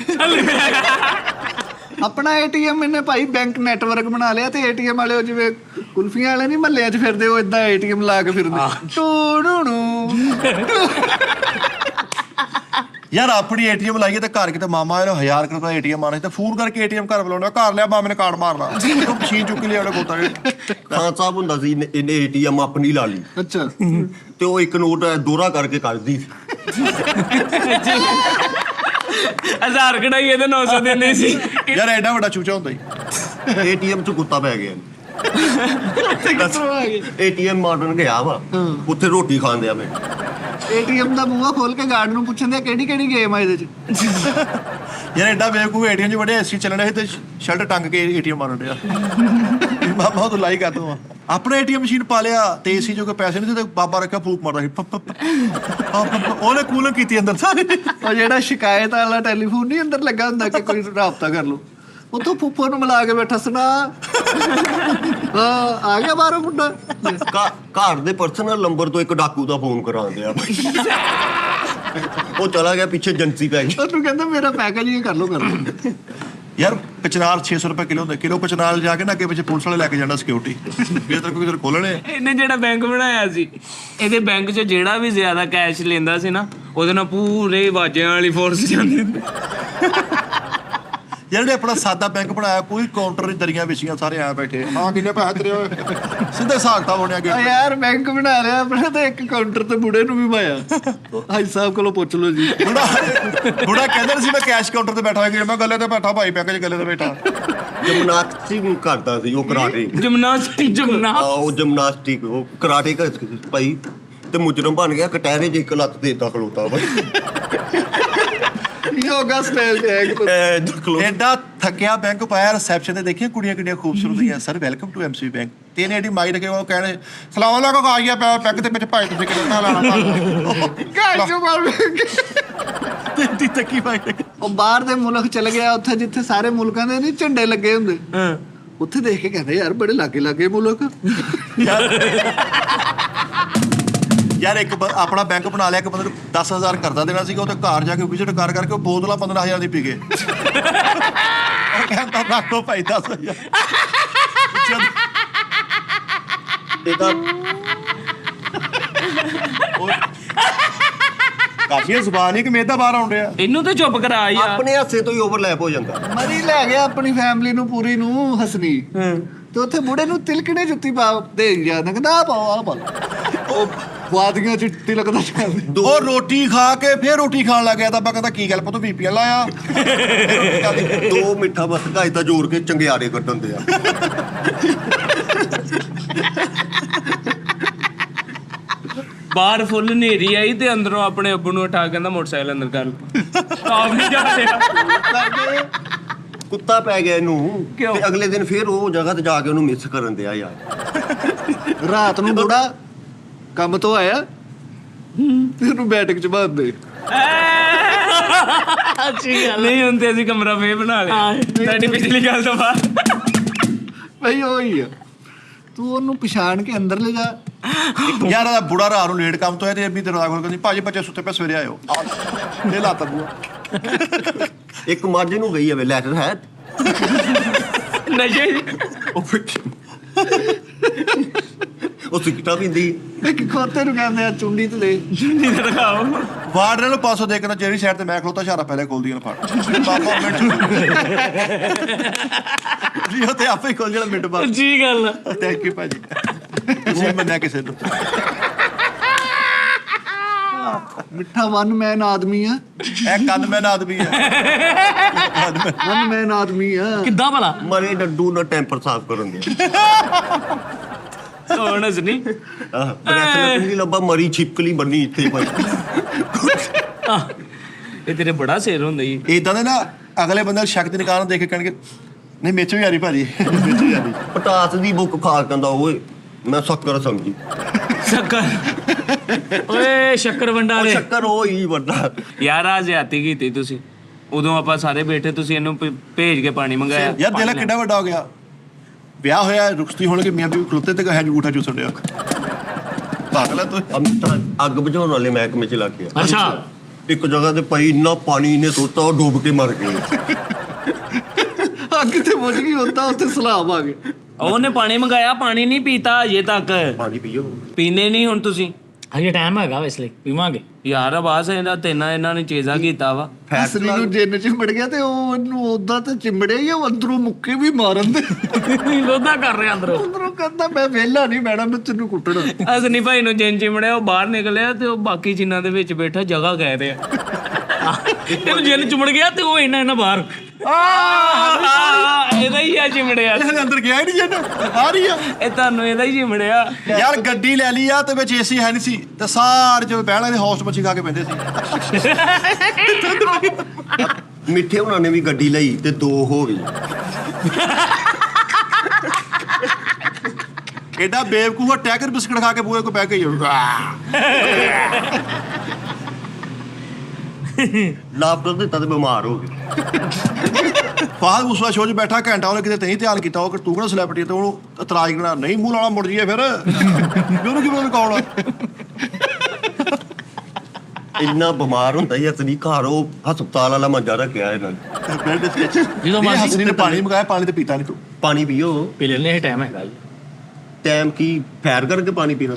ਆਪਣਾ ਏਟੀਐਮ ਇਹਨੇ ਭਾਈ ਬੈਂਕ ਨੈਟਵਰਕ ਬਣਾ ਲਿਆ ਤੇ ਏਟੀਐਮ ਵਾਲੇ ਉਹ ਜਿਵੇਂ ਕੁਲਫੀਆਂ ਵਾਲੇ ਨਹੀਂ ਮਹੱਲਿਆਂ 'ਚ ਫਿਰਦੇ, ਉਹ ਇਦਾਂ ਏਟੀਐਮ ਲਾ ਕੇ ਫਿਰਦੇ ਯਾਰ ਆਪਣੀ ਏਟੀਐਮ ਲਾਈਏ ਤੇ ਘਰ ਕਿਤੇ ਮਾਮਾ ਇਹਨੂੰ 1000 ਰੁਪਏ ਦਾ ਏਟੀਐਮ ਆਣਾ ਤੇ ਫੋਨ ਕਰਕੇ ਏਟੀਐਮ ਘਰ ਬੁਲਾਉਣਾ, ਘਰ ਲਿਆ ਮਾਮੇ ਨੇ ਕਾਰਡ ਮਾਰਨਾ, ਉਹ ਮਸ਼ੀਨ ਚੁੱਕ ਲਿਆ ਉਹਨੇ ਗੋਤਾ ਨੇ। ਖਾਨ ਸਾਹਿਬ ਹੁੰਦਾ ਸੀ, ਇਹਨੇ ਏਟੀਐਮ ਆਪਣੀ ਲਾ ਲਈ ਅੱਛਾ ਤੇ ਉਹ ਇੱਕ ਨੋਟ ਦੋਹਰਾ ਕਰਕੇ ਕੱਢਦੀ ਸੀ। 1000 ਕਢਾਈ ਇਹਦੇ 900 ਦਿੰਦੇ ਸੀ। ਯਾਰ ਐਡਾ ਵੱਡਾ ਚੂਚਾ ਹੁੰਦਾ ਹੀ। ਏਟੀਐਮ 'ਚ ਕੁੱਤਾ ਪੈ ਗਿਆ। ਏਟੀਐਮ ਮਾਡਰਨ ਗਿਆ ਵਾ, ਉੱਥੇ ਰੋਟੀ ਖਾਂਦੇ ਆ ਮੈਂ। ਏਟੀਐਮ ਦਾ ਬੂਹਾ ਖੋਲ ਕੇ ਗਾਰਡ ਨੂੰ ਪੁੱਛਣ ਦੇ ਕਿਹੜੀ ਗੇਮ ਆ ਇਹਦੇ 'ਚ। ਯਾਰ ਐਡਾ ਬੇਵਕੂਫ ਏਟੀਐਮ 'ਚ ਵੜੇ ਏਸੀ ਚੱਲਣਾ ਸੀ ਤੇ ਸ਼ਰਟ ਟੰਗ ਕੇ ਏਟੀਐਮ ਮਾਰਨ ਡਿਆ। ਮਾਮਾ ਤੂੰ ਲਾਈ ਕਰ ਦੂੰ ਆਪਣੇ ਏਟੀਐਮ ਮਸ਼ੀਨ ਪਾ ਲਿਆ ਤੇ ਏਸੀ ਜੋ ਕੋਈ ਪੈਸੇ ਨਹੀਂ ਤੇ ਬਾਬਾ ਰੱਖਿਆ ਫੂਕ ਮਾਰਦਾ ਸੀ, ਉਹਨੇ ਕੂਲਿੰਗ ਕੀਤੀ ਅੰਦਰ ਸਾਰੀ। ਉਹ ਜਿਹੜਾ ਸ਼ਿਕਾਇਤ ਵਾਲਾ ਟੈਲੀਫੋਨ ਨਹੀਂ ਅੰਦਰ ਲੱਗਾ ਹੁੰਦਾ ਕਿ ਕੋਈ ਰਾਬਤਾ ਕਰ ਲਓ, ਉੱਥੋਂ ਫੁੱਫੋ ਨੂੰ ਮਿਲਾ ਕੇ ਬੈਠਾ ਸੁਣਾ ਆ ਗਿਆ ਬਾਹਰੋਂ ਮੁੰਡਾ। ਘਰ ਦੇ ਪਰਸਨਲ ਨੰਬਰ ਤੋਂ ਇੱਕ ਡਾਕੂ ਦਾ ਫੋਨ ਕਰਾਉਂਦੇ ਆ। ਉਹ ਚਲਾ ਗਿਆ ਪਿੱਛੇ ਏਜੰਸੀ ਪੈ ਗਈ। ਉਹਨੂੰ ਕਹਿੰਦਾ ਮੇਰਾ ਪੈਕੇਜ ਹੀ ਕਰ ਲਓ। ਯਾਰ ਕਚਨਾਰ 600 ਰੁਪਏ ਕਿਲੋ ਹੁੰਦਾ, ਕਿਲੋ ਕਚਨਾਰ ਜਾ ਕੇ ਨਾ ਅੱਗੇ ਪਿੱਛੇ ਪੁਲਿਸ ਵਾਲੇ ਲੈ ਕੇ ਜਾਣਾ ਸਿਕਿਉਰਿਟੀ, ਫਿਰ ਤੇਰੇ ਕੋਈ ਖੋਲਣੇ। ਇਹਨੇ ਜਿਹੜਾ ਬੈਂਕ ਬਣਾਇਆ ਸੀ, ਇਹਦੇ ਬੈਂਕ 'ਚ ਜਿਹੜਾ ਵੀ ਜ਼ਿਆਦਾ ਕੈਸ਼ ਲੈਂਦਾ ਸੀ ਨਾ, ਉਹਦੇ ਨਾਲ ਪੂਰੇ ਵਾਜਿਆਂ ਵਾਲੀ ਫੋਰਸ ਜਾਂਦੀ ਹੁੰਦੀ। ਜਿਹੜੇ ਆਪਣਾ ਸਾਦਾ ਬੈਂਕ ਬਣਾਇਆ, ਕੋਈ ਕਾਊਂਟਰ ਦੀ ਦਰੀਆਂ ਵਿਛੀਆਂ, ਸਾਰੇ ਆ ਬੈਠੇ, ਹਾਂ ਕਿੰਨੇ ਪੈਸੇ ਤੇਰੇ ਹੋਏ, ਸਿੱਧੇ ਹਿਸਾਬ ਹੋਣਿਆ ਗਿਆ। ਯਾਰ ਬੈਂਕ ਬਣਾ ਲਿਆ ਆਪਣਾ ਤੇ ਇੱਕ ਕਾਊਂਟਰ ਤੇ ਬੁੜੇ ਨੂੰ ਵੀ ਪਾਇਆ। ਹਾਈ ਸਾਹਿਬ ਕੋਲੋਂ ਪੁੱਛ ਲਓ ਜੀ। ਬੁੜਾ ਕਹਿੰਦਾ ਸੀ ਮੈਂ ਕੈਸ਼ ਕਾਊਂਟਰ ਤੇ ਬੈਠਾ ਹੋਇਆ, ਮੈਂ ਗੱਲੇ ਤੇ ਬੈਠਾ, ਭਾਈ ਬੈਂਕ 'ਚ ਗੱਲੇ ਤੇ ਬੈਠਾ। ਜਿਮਨਾਸਟਿਕ ਕਰਦਾ ਸੀ ਉਹ, ਕਰਾਟੇ। ਉਹ ਜਿਮਨਾਸਟਿਕ, ਉਹ ਕਰਾਟੇ ਭਾਈ, ਤੇ ਮੁਜਰਮ ਬਣ ਗਿਆ, ਕਟਹਿਰੇ 'ਚ ਇੱਕ ਲੱਤ ਦੇਤਾ ਖਲੋਤਾ ਭਾਈ। ਯੋਗਾ ਸਟਾਈਲ ਤੇ ਐਡਾ ਥੱਕਿਆ ਬੈਂਕ ਪਾਇਆ, ਰਿਸੈਪਸ਼ਨ ਤੇ ਦੇਖੀਆਂ ਕੁੜੀਆਂ ਕਿੰਨੀਆਂ ਖੂਬਸੂਰਤ ਹੀ ਆ, sir welcome to MC bank. ਤੇ ਇਹਨੇ ਐਡੀ ਮਾਈ ਰੱਖੇ, ਉਹ ਕਹਿਣੇ ਸਲਾਮ ਅਲੈਕੁਮ ਆ ਗਿਆ ਬੈਂਕ ਦੇ ਵਿੱਚ, ਭਾਈ ਤੁਸੀਂ ਕਿੰਨਾ ਲਾਣਾ ਤੇ ਤੱਕੀ ਭਾਈ। ਉਹ ਬਾਹਰ ਦੇ ਮੁਲਕ ਚਲ ਗਿਆ, ਉੱਥੇ ਜਿੱਥੇ ਸਾਰੇ ਮੁਲਕਾਂ ਦੇ ਨਹੀਂ ਝੰਡੇ ਲੱਗੇ ਹੁੰਦੇ, ਉੱਥੇ ਦੇਖ ਕੇ ਕਹਿੰਦੇ ਯਾਰ ਬੜੇ ਲਾਗੇ ਮੁਲਕ। ਯਾਰ ਇੱਕ ਆਪਣਾ ਬੈਂਕ ਬਣਾ ਲਿਆ, ਇੱਕ ਬੰਦੇ ਨੂੰ 10,000 ਕਰਜ਼ਾ ਦੇਣਾ ਸੀਗਾ, ਉਹ ਤੇ ਘਰ ਜਾ ਕੇ ਵਿਜ਼ਿਟ ਕਰਕੇ ਉਹ ਬੋਤਲਾਂ 15,000 ਦੀ ਪੀ ਗਏ। ਉਹ ਕਹਿੰਦਾ ਰੱਖੋ ਭਾਈ 10,000। ਕਾਫੀ ਜ਼ੁਬਾਨ ਹੀ ਕਿ ਮੇਦਾ ਬਾਹਰ ਆਉਣ ਡਿਆ। ਇਹਨੂੰ ਤੇ ਚੁੱਪ ਕਰਾ ਯਾਰ। ਆਪਣੇ ਹਾਸੇ ਤੋਂ ਹੀ ਓਵਰਲੈਪ ਹੋ ਜਾਂਦਾ। ਮਰੀ ਲੈ ਗਿਆ ਆਪਣੀ ਫੈਮਿਲੀ ਨੂੰ ਪੂਰੀ ਨੂੰ ਹਸਨੀ, ਤੇ ਉੱਥੇ ਬੁੜੇ ਨੂੰ ਤਿਲਕਣੇ ਜੁੱਤੀ ਪਾ ਦੇ ਜਾਂਦਾ, ਕਹਿੰਦਾ ਆ ਪਾਓ। ਉਹ ਵਾਦੀਆਂ ਚ ਤਿਲਕਦਾ ਜਾਂਦੇ। ਉਹ ਰੋਟੀ ਖਾ ਕੇ ਫਿਰ ਰੋਟੀ ਖਾਣ ਲੱਗ ਗਿਆ ਤਾਂ ਆਪਾਂ ਕਹਿੰਦਾ ਕੀ ਗੱਲ ਪੁੱਤ ਬੀਪੀ ਲਾਇਆ। ਦੋ ਮਿੱਠਾ ਬਸਕਾ ਇਦਾਂ ਜੋੜ ਕੇ ਚੰਗਿਆੜੇ ਕੱਢਣ ਦੇ ਆ। ਬਾਹਰ ਫੁੱਲ ਹਨੇਰੀ ਆਈ ਤੇ ਅੰਦਰੋਂ ਆਪਣੇ ਅੱਬੂ ਨੂੰ ਉਠਾ ਕੇ ਕਹਿੰਦਾ ਮੋਟਰਸਾਈਕਲ ਅੰਦਰ ਕਰ ਆਪ ਨਹੀਂ ਜਾ ਰਿਹਾ। ਕੁੱਤਾ ਪੈ ਗਿਆ ਇਹਨੂੰ, ਕਿਉਂ? ਤੇ ਅਗਲੇ ਦਿਨ ਫਿਰ ਉਹ ਜਗ੍ਹਾ ਤੇ ਜਾ ਕੇ ਉਹਨੂੰ ਮਿਸ ਕਰਨ ਦਿਆ ਯਾਰ। ਰਾਤ ਨੂੰ ਬੁੜਾ ਕੰਮ ਤੋਂ ਆਇਆ ਤੇ ਉਹਨੂੰ ਬੈਠਕ ਚ ਬਾਂਧ ਦੇ। ਨਹੀਂ ਹੁੰਦੇ ਅਸੀਂ ਕਮਰਾ ਫੇਰ ਬਣਾ ਲਿਆ ਸਾਡੀ ਪਿਛਲੀ ਗੱਲ ਤੋਂ ਬਾਅਦ। ਬਈ ਉਹੀ ਆ, ਤੂੰ ਉਹਨੂੰ ਪਛਾਣ ਕੇ ਅੰਦਰ ਲੈ ਜਾ। ਯਾਰ ਇਹਦਾ ਬੁੜਾ ਰਾਤ ਨੂੰ ਲੇਟ ਕੰਮ ਤੋਂ ਆਇਆ ਤੇ ਅੱਬੀ ਦਰਵਾਜ਼ਾ ਖੋਲ ਕਹਿੰਦੀ ਭਾਜੀ ਬੱਚੇ ਸੁੱਤੇ ਪਏ ਸਵੇਰੇ ਆਇਓ। ਲੈ ਲਾਤਾ ਬੂਆ। ਇੱਕ ਮੱਝ ਨੂੰ ਗਈ ਹੈ ਲੈਟਰ ਹੈ ਨਸ਼ੇ ਉਹ ਸਿਗਰਟਾਂ ਪੀਂਦੀ। ਇੱਕ ਖੋਤੇ ਨੂੰ ਕਹਿੰਦੇ ਆ ਚੁੰਡੀ ਤੇ ਲੈ ਜੁੰਡੀ ਤੇ ਰਖਾਓ। ਵਾਰਡਨ ਨੂੰ ਪਾਸੋਂ ਦੇ ਕੇ ਨਾ ਜਿਹੜੀ ਸਾਈਡ ਤੇ ਮੈਂ ਖਲੋਤਾ ਇਸ਼ਾਰਾ ਪਹਿਲੇ ਖੋਲਦੀ ਨਾ ਫੜ ਬਾਬਾ ਮਿੰਟ ਜੀ ਤੇ ਆਪੇ ਹੀ ਖੋਲ ਜਿਹੜਾ ਮਿੰਟ ਬਾਅਦ। ਜੀ ਗੱਲ ਥੈਂਕ ਯੂ ਭਾਜੀ, ਤੁਸੀਂ ਮੰਨਿਆ ਕਿਸੇ ਨੂੰ। ਮਿੱਠਾ ਵਨ ਮੈਨ ਆਦਮੀ ਆ, ਇਹ ਕੰਨਮੈਨ ਆਦਮੀ ਹੈ। ਵਨ ਮੈਨ ਆਦਮੀ ਆ। ਕਿੱਦਾਂ ਭਲਾ ਮਰੇ ਡੱਡੂ ਨਾਲ ਟੈਂਪਰ ਸਾਫ਼ ਕਰਨ ਦੇ। ਹੁਣ ਨਹੀਂ ਪ੍ਰੈਸ ਲੱਗਣੀ ਲੱਭਾ, ਮਰੀ ਛਿਪਕਲੀ ਬੰਨੀ ਇੱਥੇ ਭਾਈ। ਇਹ ਤੇਰੇ ਬੜਾ ਸਿਰ ਹੁੰਦਾ ਜੀ। ਇਦਾਂ ਦੇ ਨਾ ਅਗਲੇ ਬੰਦੇ ਸ਼ੱਕ ਦੀ ਨਿਕਾਲ ਦੇਖ ਕੇ ਕਹਿਣਗੇ ਨਹੀਂ ਮਿਰਚ ਵੀ ਆ ਰਹੀ ਭਾਜੀ ਮਿਰਚ ਵੀ ਆ ਰਹੀ ਪਟਾਸ ਦੀ ਬੁੱਕ ਖਾ ਕਹਿੰਦਾ ਓਏ ਮੈਂ ਸ਼ੱਕਰ ਸਮਝੀ ਸ਼ੱਕਰ ਓਏ ਸ਼ੱਕਰ ਵੰਡਾ ਉਹ ਦੇ ਸ਼ੱਕਰ ਉਹ ਹੀ ਵੱਡਾ ਯਾਰ ਆ ਜ਼ਿਆਦਤੀ ਕੀਤੀ ਤੁਸੀਂ ਉਦੋਂ ਆਪਾਂ ਸਾਰੇ ਬੈਠੇ ਤੁਸੀਂ ਇਹਨੂੰ ਭੇਜ ਕੇ ਪਾਣੀ ਮੰਗਾਇਆ ਯਾਰ ਦਿਲ ਕਿੱਡਾ ਵੱਡਾ ਹੋ ਗਿਆ ਵਿਆਹ ਹੋਇਆ ਰੁਖਸਤੀ ਹੋਣਗੇ ਮੀਆਂ ਬੀਵੀ ਖਲੋਤੇ ਤੇ ਹੈ ਅੰਗੂਠਾ ਚੂਸਣ ਡਿਆ ਪਾਗਲ ਹੈ ਤੂੰ ਅੱਗ ਬੁਝਾਉਣ ਵਾਲੇ ਮਹਿਕਮੇ ਚ ਲੱਗ ਗਿਆ ਅੱਛਾ ਇੱਕ ਜਗ੍ਹਾ ਤੇ ਪਈ ਇੰਨਾ ਪਾਣੀ ਨੇ ਸੋਤਾ ਉਹ ਡੁੱਬ ਕੇ ਮਰ ਗਏ ਅੱਗ ਤੇ ਬੁਝ ਗਈ ਹੁੰਦਾ ਉੱਥੇ ਸਲਾਬ ਆ ਗਏ ਉਹਨੇ ਪਾਣੀ ਮੰਗਾਇਆ ਪਾਣੀ ਨਹੀਂ ਪੀਤਾ ਅਜੇ ਤੱਕ ਪਾਣੀ ਪੀਓ ਪੀਨੇ ਨਹੀਂ ਹੁਣ ਤੁਸੀਂ ਹਜੇ ਟਾਈਮ ਹੈਗਾ ਇਸ ਲਈ ਪੀਵਾਂਗੇ ਯਾਰ ਆਵਾਜ਼ ਇਹਦਾ ਇਹਨਾਂ ਨੇ ਚੇਜ਼ਾ ਕੀਤਾ ਵਾ ਅਸਲੀ ਨੂੰ ਜਿੰਨ ਚਿੰਬੜ ਗਿਆ ਤੇ ਉਹ ਉਹਨੂੰ ਉਦਾਂ ਤੇ ਚਿੰਬੜਿਆ ਹੀ ਆ, ਉਹ ਅੰਦਰੋਂ ਮੁੱਕੇ ਵੀ ਮਾਰਨ ਦੇ ਲੋਧਾ ਕਰ ਰਿਹਾ ਅੰਦਰੋਂ ਅੰਦਰੋਂ ਕਹਿੰਦਾ ਮੈਂ ਵਿਹਲਾ ਨਹੀਂ ਮੈਡਮ ਮੈਂ ਤੈਨੂੰ ਕੁੱਟਣਾ ਅਸਨੀ ਭਾਈ ਨੂੰ ਜਿੰਨ ਚਿਮੜਿਆ ਉਹ ਬਾਹਰ ਨਿਕਲਿਆ ਤੇ ਉਹ ਬਾਕੀ ਜਿੰਨਾਂ ਦੇ ਵਿੱਚ ਬੈਠਾ ਜਗ੍ਹਾ ਕਹਿ ਰਿਹਾ ਤੈਨੂੰ ਜਿੰਨ ਚੁੰਮੜ ਗਿਆ ਤੇ ਉਹ ਇਹਨਾਂ ਬਾਹਰ ਇਹਦਾ ਹੀ ਆ ਚਿਮੜਿਆ ਇਹਦੇ ਅੰਦਰ ਗਿਆ ਹੀ ਨਹੀਂ ਜਨ ਆ ਰਹੀ ਆ ਇਹ ਤੁਹਾਨੂੰ ਇਹਦਾ ਹੀ ਚਿਮੜਿਆ ਯਾਰ ਗੱਡੀ ਲੈ ਲਈ ਆ ਤੇ ਵਿੱਚ ਏਸੀ ਹੈ ਨਹੀਂ ਸੀ ਤੇ ਸਾਰੇ ਜੋ ਬਹਿਣ ਵਾਲੇ ਹੌਸਟ ਮੱਛੀ ਖਾ ਕੇ ਪੈਂਦੇ ਸੀ ਮਿੱਠੇ ਉਹਨਾਂ ਨੇ ਵੀ ਗੱਡੀ ਲਈ ਤੇ 2 ਹੋ ਗਈ ਐਡਾ ਬੇਵਕੂਫ ਆ ਟੈਗਰ ਬਿਸਕਟ ਖਾ ਕੇ ਬੂਹੇ ਕੋ ਬਹਿ ਕੇ ਲਾਪਟਾਪ ਦਿੱਤਾ ਤੇ ਬਿਮਾਰ ਹੋ ਗਏ ਫਾਹਦ ਉਸਲਾ ਸ਼ੋਅ 'ਚ ਬੈਠਾ ਘੰਟਾ ਉਹਨੇ ਕਿਤੇ ਨਹੀਂ ਧਿਆਨ ਕੀਤਾ ਉਹ ਕਿ ਤੂੰ ਕਿਹੜਾ ਸੈਲਿਬ੍ਰਿਟੀ ਤੇ ਉਹਨੂੰ ਇਤਰਾਜ਼ ਕਰਨਾ ਨਹੀਂ ਮੂੰਹ ਲਾਣਾ ਮੁੜ ਜੀਏ ਫਿਰ ਵੀ ਉਹਨੂੰ ਕੀ ਪਤਾ ਕੌਣ ਇੰਨਾ ਬਿਮਾਰ ਹੁੰਦਾ ਹੀ ਅਸਲੀ ਘਰ ਉਹ ਹਸਪਤਾਲ ਵਾਲਾ ਮੰਜਾ ਰੱਖਿਆ ਇਹਨਾਂ ਨੇ ਬੈੱਡ ਤੇ ਜਦੋਂ ਇਹ ਮਰਜ਼ੀ ਹਸਨੀ ਨੇ ਪਾਣੀ ਮੰਗਾਇਆ ਪਾਣੀ ਤੇ ਪੀਤਾ ਨਹੀਂ ਤੂੰ ਪਾਣੀ ਪੀਓ ਪੀ ਲੈਣੇ ਟਾਈਮ ਹੈਗਾ ਜੀ ਟਾਈਮ ਕੀ ਫੈਰ ਕਰਕੇ ਪਾਣੀ ਪੀਣਾ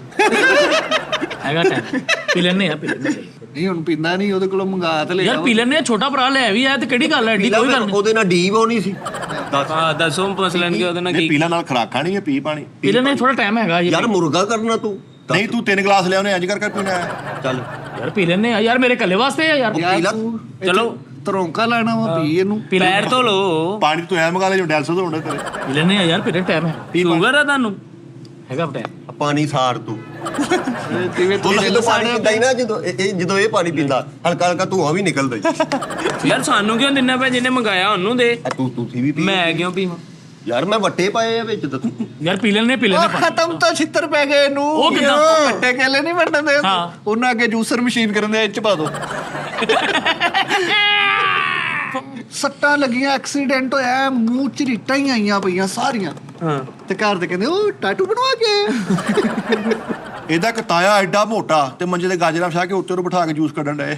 ਹੈਗਾ ਟਾਈਮ ਪੀ ਲੈਣੇ ਆ ਨਹੀਂ ਹੁਣ ਪੀਂਦਾ ਨਹੀਂ ਉਹਦੇ ਕੋਲੋਂ ਮੰਗਾ ਤੇ ਲੈ ਯਾਰ ਪੀ ਲੈਣੇ ਛੋਟਾ ਭਰਾ ਲੈ ਵੀ ਆਇਆ ਤੇ ਕਿਹੜੀ ਗੱਲ ਹੈ ਐਡੀ ਪੀਲਾ ਕੋਈ ਗੱਲ ਨਹੀਂ ਉਹਦੇ ਨਾਲ ਡੀ ਹੋਣੀ ਸੀ ਦੱਸੋ ਮਸਲਨ ਕਿ ਉਹਦੇ ਨਾਲ ਨਹੀਂ ਕੀ ਪੀਲਾ ਨਾਲ ਖਰਾਕ ਖਾਣੀ ਹੈ ਪੀ ਪਾਣੀ ਪੀ ਲੈਣੇ ਥੋੜਾ ਟਾਈਮ ਹੈਗਾ ਜੀ ਯਾਰ ਮੁਰਗਾ ਕਰਨਾ ਤੂੰ ਨਹੀਂ ਤੂੰ 3 ਗਲਾਸ ਲਿਆ ਉਹਨੇ ਇੰਜ ਕਰ ਪੀਣਾ ਹੈ ਚੱਲ ਯਾਰ ਪੀ ਲੈਣੇ ਆ ਯਾਰ ਮੇਰੇ ਕੱਲੇ ਵਾਸਤੇ ਆ ਯਾਰ ਯਾਰ ਪੀਲਾ। ਤੂੰ ਚਲੋ ਤਰੌਂਕਾ ਲੈਣਾ ਵਾ ਪੀ ਇਹਨੂੰ ਪੀ ਲੈਣੇ ਪੈਰ ਧੋ ਲੋ ਪਾਣੀ ਤੂੰ ਐ ਮੰਗਾ ਲੈ ਜੋ ਡੈਲਸ ਤੋਂ ਹੁੰਦਾ ਤੇਰੇ ਪੀ ਲੈਣੇ ਆ ਯਾਰ ਪੀਰੇ ਟਾਈਮ ਹੈ ਸ਼ੂਗਰ ਆ ਤੁਹਾਨੂੰ ਹੈਗਾ ਟਾਈਮ ਪਾਣੀ ਸਾੜ ਤੂੰ ਕਿਵੇਂ ਉਹ ਜਦੋਂ ਪਾਣੀ ਪੀਂਦਾ ਹੀ ਨਾ ਜਦੋਂ ਇਹ ਪਾਣੀ ਪੀਂਦਾ ਹਲਕਾ ਹਲਕਾ ਧੂਆਂ ਵੀ ਨਿਕਲਦਾ ਹੀ ਯਾਰ ਸਾਨੂੰ ਕਿਉਂ ਦਿੰਨਾ ਪਿਆ ਜਿਹਨੇ ਮੰਗਾਇਆ ਉਹਨੂੰ ਦੇ ਤੁਸੀਂ ਵੀ ਪੀ ਮੈਂ ਕਿਉਂ ਪੀਵਾਂ ਯਾਰ ਮੈਂ ਵੱਟੇ ਪਾਏ ਆ ਵਿੱਚ ਦੱਸ ਯਾਰ ਪੀ ਲੈਣੇ ਖਤਮ ਤਾਂ ਛਿੱਤਰ ਪੈ ਗਏ ਇਹਨੂੰ ਉਹ ਕਿੱਦਾਂ? ਉਹ ਕੱਟੇ ਕੇਲੇ ਨਹੀਂ ਵੰਡਣ ਦੇ ਹਾਂ। ਉਹਨਾਂ ਅੱਗੇ ਜੂਸਰ ਮਸ਼ੀਨ ਕਰਨ ਦੇ ਚ ਪਾ ਦੋ ਸੱਟਾਂ ਲੱਗੀਆਂ ਐਕਸੀਡੈਂਟ ਹੋਇਆ ਮੂੰਹ ਚ ਰੀਟਾਂ ਹੀ ਆਈਆਂ ਪਈਆਂ ਸਾਰੀਆਂ ਹਾਂ ਤੇ ਘਰ ਦੇ ਕਹਿੰਦੇ ਉਹ ਟੈਟੂ ਬਣਵਾ ਕੇ ਇਹਦਾ ਕਤਾਇਆ ਐਡਾ ਮੋਟਾ ਤੇ ਮੰਜੇ ਤੇ ਗਾਜਰਾਂ ਫਸਾ ਕੇ ਉੱਤੇ ਨੂੰ ਬਿਠਾ ਕੇ ਜੂਸ ਕੱਢਣ ਡਏ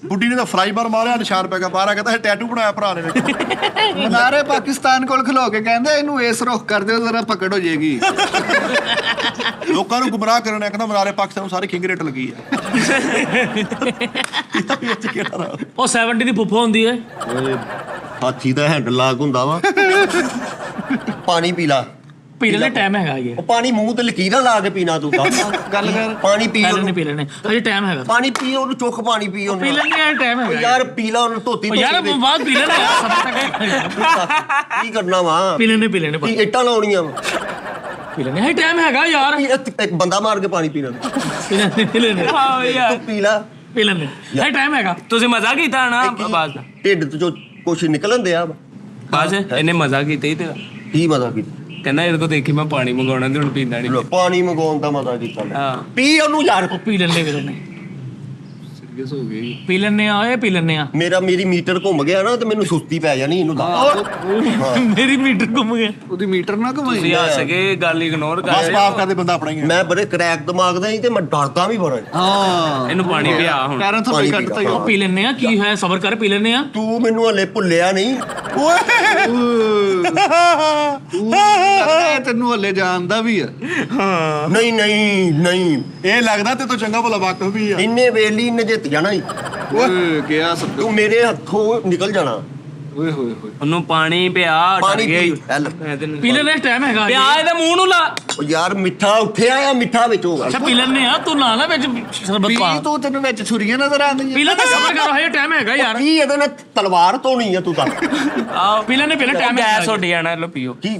ਬੁੱਢੀ ਨੇ ਤਾਂ ਫਰਾਈ ਬਾਰ ਮਾਰਿਆ ਨਿਸ਼ਾਨ ਪੈ ਗਿਆ ਬਾਹਰ ਆ ਕਹਿੰਦਾ ਇਹ ਟੈਟੂ ਬਣਾਇਆ ਭਰਾ ਨੇ ਮਨਾਰੇ ਪਾਕਿਸਤਾਨ ਕੋਲ ਖਲੋ ਕੇ ਕਹਿੰਦੇ ਇਹਨੂੰ ਇਸ ਰੁਖ ਕਰ ਦਿਓ ਜ਼ਰਾ ਪਕੜ ਹੋ ਜਾਏਗੀ ਲੋਕਾਂ ਨੂੰ ਗੁੰਮਰਾਹ ਕਰਨ ਕਹਿੰਦਾ ਮਨਾਰੇ ਪਾਕਿਸਤਾਨ ਨੂੰ ਸਾਰੇ ਖਿੰਗ ਰੇਟ ਲੱਗੀ ਆ ਇਹ ਚ ਕਿਹੜਾ ਰਾਹ? ਉਹ 70 ਦੀ ਫੁੱਫੋ ਹੁੰਦੀ ਹੈ ਓਏ ਹਾਥੀ ਦਾ ਹੈਂਡਲ ਲਾਗ ਹੁੰਦਾ ਵਾ ਪਾਣੀ ਪੀ ਲਾ ਪੀ ਲੈਣੇ ਟਾਈਮ ਹੈਗਾ ਇਹ ਉਹ ਪਾਣੀ ਮੂੰਹ ਤੇ ਲਕੀਰਾਂ ਲਾ ਕੇ ਪੀਣਾ ਤੂੰ ਤਾਂ ਗੱਲ ਕਰ ਪਾਣੀ ਪੀ ਪੀ ਲੈਣੇ ਹਜੇ ਟਾਈਮ ਹੈਗਾ ਪਾਣੀ ਪੀ ਉਹਨੂੰ ਚੁੱਕ ਪਾਣੀ ਪੀ ਉਹਨੂੰ ਪੀ ਲੈਣੇ ਆ ਟਾਈਮ ਉਹ ਹੈਗਾ ਯਾਰ ਪੀ ਲਾ ਉਹਨੂੰ ਧੋਤੀ ਉਹ ਯਾਰ ਧੋਤੀ ਬਾਅਦ ਪੀ ਲੈਣੇ ਯਾਰ ਸਭ ਤੱਕ ਕੀ ਕਰਨਾ ਵਾ ਪੀ ਲੈਣੇ ਕੀ ਇੱਟਾਂ ਲਾਉਣੀਆਂ ਵਾ ਪੀ ਲੈਣੇ ਹਜੇ ਟਾਈਮ ਹੈਗਾ ਯਾਰ ਇੱਕ ਬੰਦਾ ਮਾਰ ਕੇ ਪਾਣੀ ਪੀਣਾ ਪੀ ਲੈਣੇ ਹਾਂ ਯਾਰ ਤੂੰ ਪੀ ਲਾ ਪੀ ਲੈਣੇ ਹਜੇ ਟਾਈਮ ਹੈਗਾ ਤੁਸੀਂ ਮਜ਼ਾ ਕੀਤਾ ਨਾ ਬਾਸ ਦਾ ਢਿੱਡ ਤੋਂ ਜੋ ਕੁਛ ਨਿਕਲਣ ਦਿਆ ਵਾ। ਬਾਸ ਇਹਨੇ ਮਜ਼ਾ ਕੀਤਾ ਹੀ ਤੇਰਾ ਕੀ ਮਜ਼ਾ ਕੀਤਾ ਕਹਿੰਦਾ ਇਹਦੇ ਕੋ ਦੇਖੀ ਮੈਂ ਪਾਣੀ ਮੰਗਾਉਣਾ ਤੇ ਹੁਣ ਪੀਂਦਾ ਨਹੀਂ ਪਾਣੀ ਮੰਗਾਉਣ ਦਾ ਮਜ਼ਾ ਕੀਤਾ ਲੈ। ਹਾਂ ਪੀ ਉਹਨੂੰ ਯਾਰ ਉਹ ਪੀ ਲੈਣੇ ਵੀਰੇ ਨੇ ਸੀਰੀਅਸ ਹੋ ਗਈ ਪੀ ਲੈਣੇ ਆ ਇਹ ਪੀ ਲੈਣੇ ਆ ਮੇਰੀ ਮੀਟਰ ਘੁੰਮ ਗਿਆ ਨਾ ਤੇ ਮੈਨੂੰ ਸੁਸਤੀ ਪੈ ਜਾਣੀ ਇਹਨੂੰ ਦੱਸ ਮੇਰੀ ਮੀਟਰ ਘੁੰਮ ਗਿਆ ਉਹਦੀ ਮੀਟਰ ਨਾ ਤੁਸੀਂ ਘਮਾਈ ਹੱਸ ਕੇ ਗੱਲ ਇਗਨੋਰ ਕਰ ਬਸ ਰਹੇ ਮਾਫ ਹੋ। ਕਰਦੇ ਬੰਦਾ ਆਪਣਾ ਹੀ ਹੈ ਮੈਂ ਬੜੇ ਕਰੈਕ ਦਿਮਾਗ ਦਾ ਸੀ ਤੇ ਮੈਂ ਡਰਦਾ ਵੀ ਬੜਾ ਹਾਂ ਇਹਨੂੰ ਪਾਣੀ ਪਿਆ ਹੁਣ ਪੈਰਾਂ ਥੱਲੇ ਪਾਣੀ ਕੱਟਤਾ ਹੀ ਪੀਤਾ। ਉਹ ਪੀ ਲੈਣੇ ਆ ਕੀ ਹੋਇਆ ਸਬਰ ਕਰ ਪੀ ਲੈਣੇ ਆ ਤੂੰ ਮੈਨੂੰ ਹਲੇ ਭੁੱਲਿਆ ਨਹੀਂ ਲੱਗਦਾ ਤੈਨੂੰ ਹੱਲੇ ਜਾਣਦਾ ਵੀ ਆ ਨਹੀਂ ਨਹੀਂ ਨਹੀਂ ਇਹ ਲੱਗਦਾ ਤੇ ਤੂੰ ਚੰਗਾ ਭਲਾ ਵਾਕਫ ਵੀ ਆ ਇੰਨੇ ਵੇਲੀ ਨੇ ਜਿੱਤ ਜਾਣਾ ਈ। ਓਏ ਗਿਆ ਸਭ ਤੂੰ ਮੇਰੇ ਹੱਥੋਂ ਨਿਕਲ ਜਾਣਾ ਓਏ ਹੋਏ ਹੋਏ ਉਹਨੂੰ ਪਾਣੀ ਪਿਆ ਪਾਣੀ ਡਰ ਗਿਆ ਪੀ ਹੀ। ਚੱਲ। ਪੀ ਲੈਣੇ ਟਾਈਮ ਹੈਗਾ ਪਿਆ ਇਹਦੇ ਮੂੰਹ ਨੂੰ ਲਾ ਉਹ ਯਾਰ ਮਿੱਠਾ ਉੱਠਿਆ ਆ ਮਿੱਠਾ ਵਿੱਚ ਹੋਗਾ ਅੱਛਾ ਪੀ ਲੈਣੇ ਆ ਤੂੰ ਨਾ ਵਿੱਚ ਸ਼ਰਬਤ ਪੀ ਪਾ ਤੂੰ ਤੈਨੂੰ ਵਿੱਚ ਛੁਰੀਆਂ ਨਜ਼ਰ ਆਉਂਦੀਆਂ ਪੀ ਲੈ ਤਾਂ ਸਬਰ ਕਰੋ ਹਜੇ ਟਾਈਮ ਹੈਗਾ ਯਾਰ ਕੀ ਇਹਦੇ ਨਾਲ ਤਲਵਾਰ ਧੋਣੀ ਆ ਤੂੰ ਤਾਂ ਆਓ ਪੀ ਲੈਣੇ ਟਾਈਮ ਟਾਈਮ ਗੈਸ ਉੱਡ ਜਾਣਾ ਲੋ ਪੀਓ ਕੀ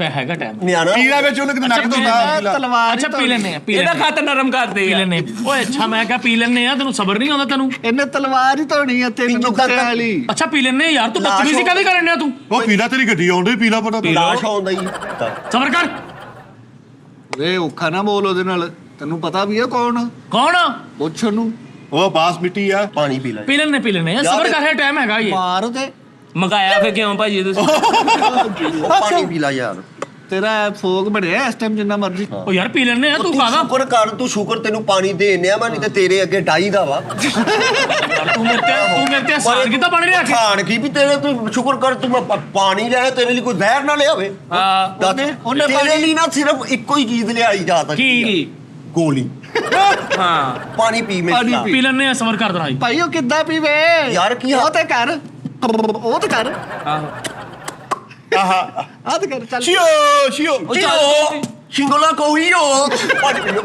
ਹੈਗਾ ਟਾਈਮ ਨਿਆਣਾ ਪੀਲਾ ਵਿੱਚ ਉਹਨੇ ਕਿਤੇ ਨੱਕ ਤੋਂ ਹੁੰਦਾ ਤਲਵਾਰ ਅੱਛਾ ਪੀ ਲੈਨੇ ਆ ਇਹਦਾ ਖਾਤਾ ਨਰਮ ਕਰਦੇ ਪੀ ਆ ਲੈਨੇ ਓਏ ਅੱਛਾ ਮੈਂ ਕਿਹਾ ਪੀ ਲੈਨੇ ਆ ਤੈਨੂੰ ਸਬਰ ਨਹੀਂ ਆਉਂਦਾ ਤੈਨੂੰ ਇਹਨੇ ਤਲਵਾਰ ਹੀ ਧੋਣੀ ਆ ਤਿੰਨ ਨੁਕਤੇ ਵਾਲੀ ਅੱਛਾ ਪੀ ਲੈਨੇ ਯਾਰ ਤੂੰ ਬਦਤਮੀਜ਼ੀ ਕਾਹਦੀ ਕਰਨ ਡਿਆ ਤੂੰ ਉਹ ਪੀਲਾ ਤੇਰੀ ਗੱਡੀ ਆਉਂਦੀ ਪੀਲਾ ਪਤਾ ਲਾਸ਼ ਆਉਂਦਾ ਹੀ ਸਬਰ ਕਰ ਵੇ ਔਖਾ ਨਾ ਬੋਲ ਉਹਦੇ ਨਾਲ ਤੈਨੂੰ ਪਤਾ ਵੀ ਆ ਕੌਣ ਕੌਣ ਪੁੱਛ ਉਹਨੂੰ ਉਹ ਬਾਸ ਮਿੱਟੀ ਆ ਪਾਣੀ ਪੀ ਲੈ ਪੀ ਲੈਨੇ ਆ ਸਬਰ ਕਰ ਟਾਈਮ ਹੈਗਾ ਇਹ ਮਾਰ ਤੇ ਮੰਗਾਇਆ ਫੇ ਕਿਉਂ ਭਾਜੀ ਤੁਸੀਂ ਉਹ ਪਾਣੀ ਪੀ ਲੈ ਯਾਰ ਤੇਰਾ ਫੋਕ ਬਣਿਆ ਇਸ ਟਾਈਮ ਜਿੰਨਾ ਮਰਜ਼ੀ ਓ ਯਾਰ ਪੀ ਲੈਨੇ ਆ ਤੂੰ ਕਾਹਦਾ ਸ਼ੁਕਰ ਕਰ ਤੂੰ ਸ਼ੁਕਰ ਤੈਨੂੰ ਪਾਣੀ ਦੇਣਿਆ ਮੈਂ ਨਹੀਂ ਤੇ ਤੇਰੇ ਅੱਗੇ ਡਾਈ ਦਾ ਵਾ ਤੂੰ ਮੇਰੇ ਤੇ ਆਸਾਨ ਕੀਤਾ ਪਾਣੀ ਲਿਆ ਕੇ ਖਾਣ ਕੀ ਵੀ ਤੇਰੇ ਤੂੰ ਸ਼ੁਕਰ ਕਰ ਤੂੰ ਮੈਂ ਪਾਣੀ ਲਿਆ ਤੇਰੇ ਲਈ ਕੋਈ ਜ਼ਹਿਰ ਨਾ ਲਿਆਵੇ ਹਾਂ ਉਹਨੇ ਤੇਰੇ ਲਈ ਨਾ ਸਿਰਫ ਇੱਕੋ ਹੀ ਚੀਜ਼ ਲਿਆਈ ਜਾ ਸਕਦੀ ਕੀ ਗੋਲੀ ਹਾਂ ਪਾਣੀ ਪੀ ਮੈਂ ਪਾਣੀ ਪੀ ਲੈਨੇ ਆ ਸਬਰ ਕਰ ਦਰਾਈ ਭਾਈ ਉਹ ਕਿੱਦਾਂ ਪੀਵੇ ਯਾਰ ਕੀ ਉਹ ਤੇ ਕਰ ਉਹ ਤੇ ਕਰ ਆਹੋ ਆ ਤੇ ਕਰ ਚੱਲ ਸ਼ੀਓ ਸਿੰਗੋਲਾ ਕੋਈ ਹੋ ਪਾਣੀ ਪੀਓ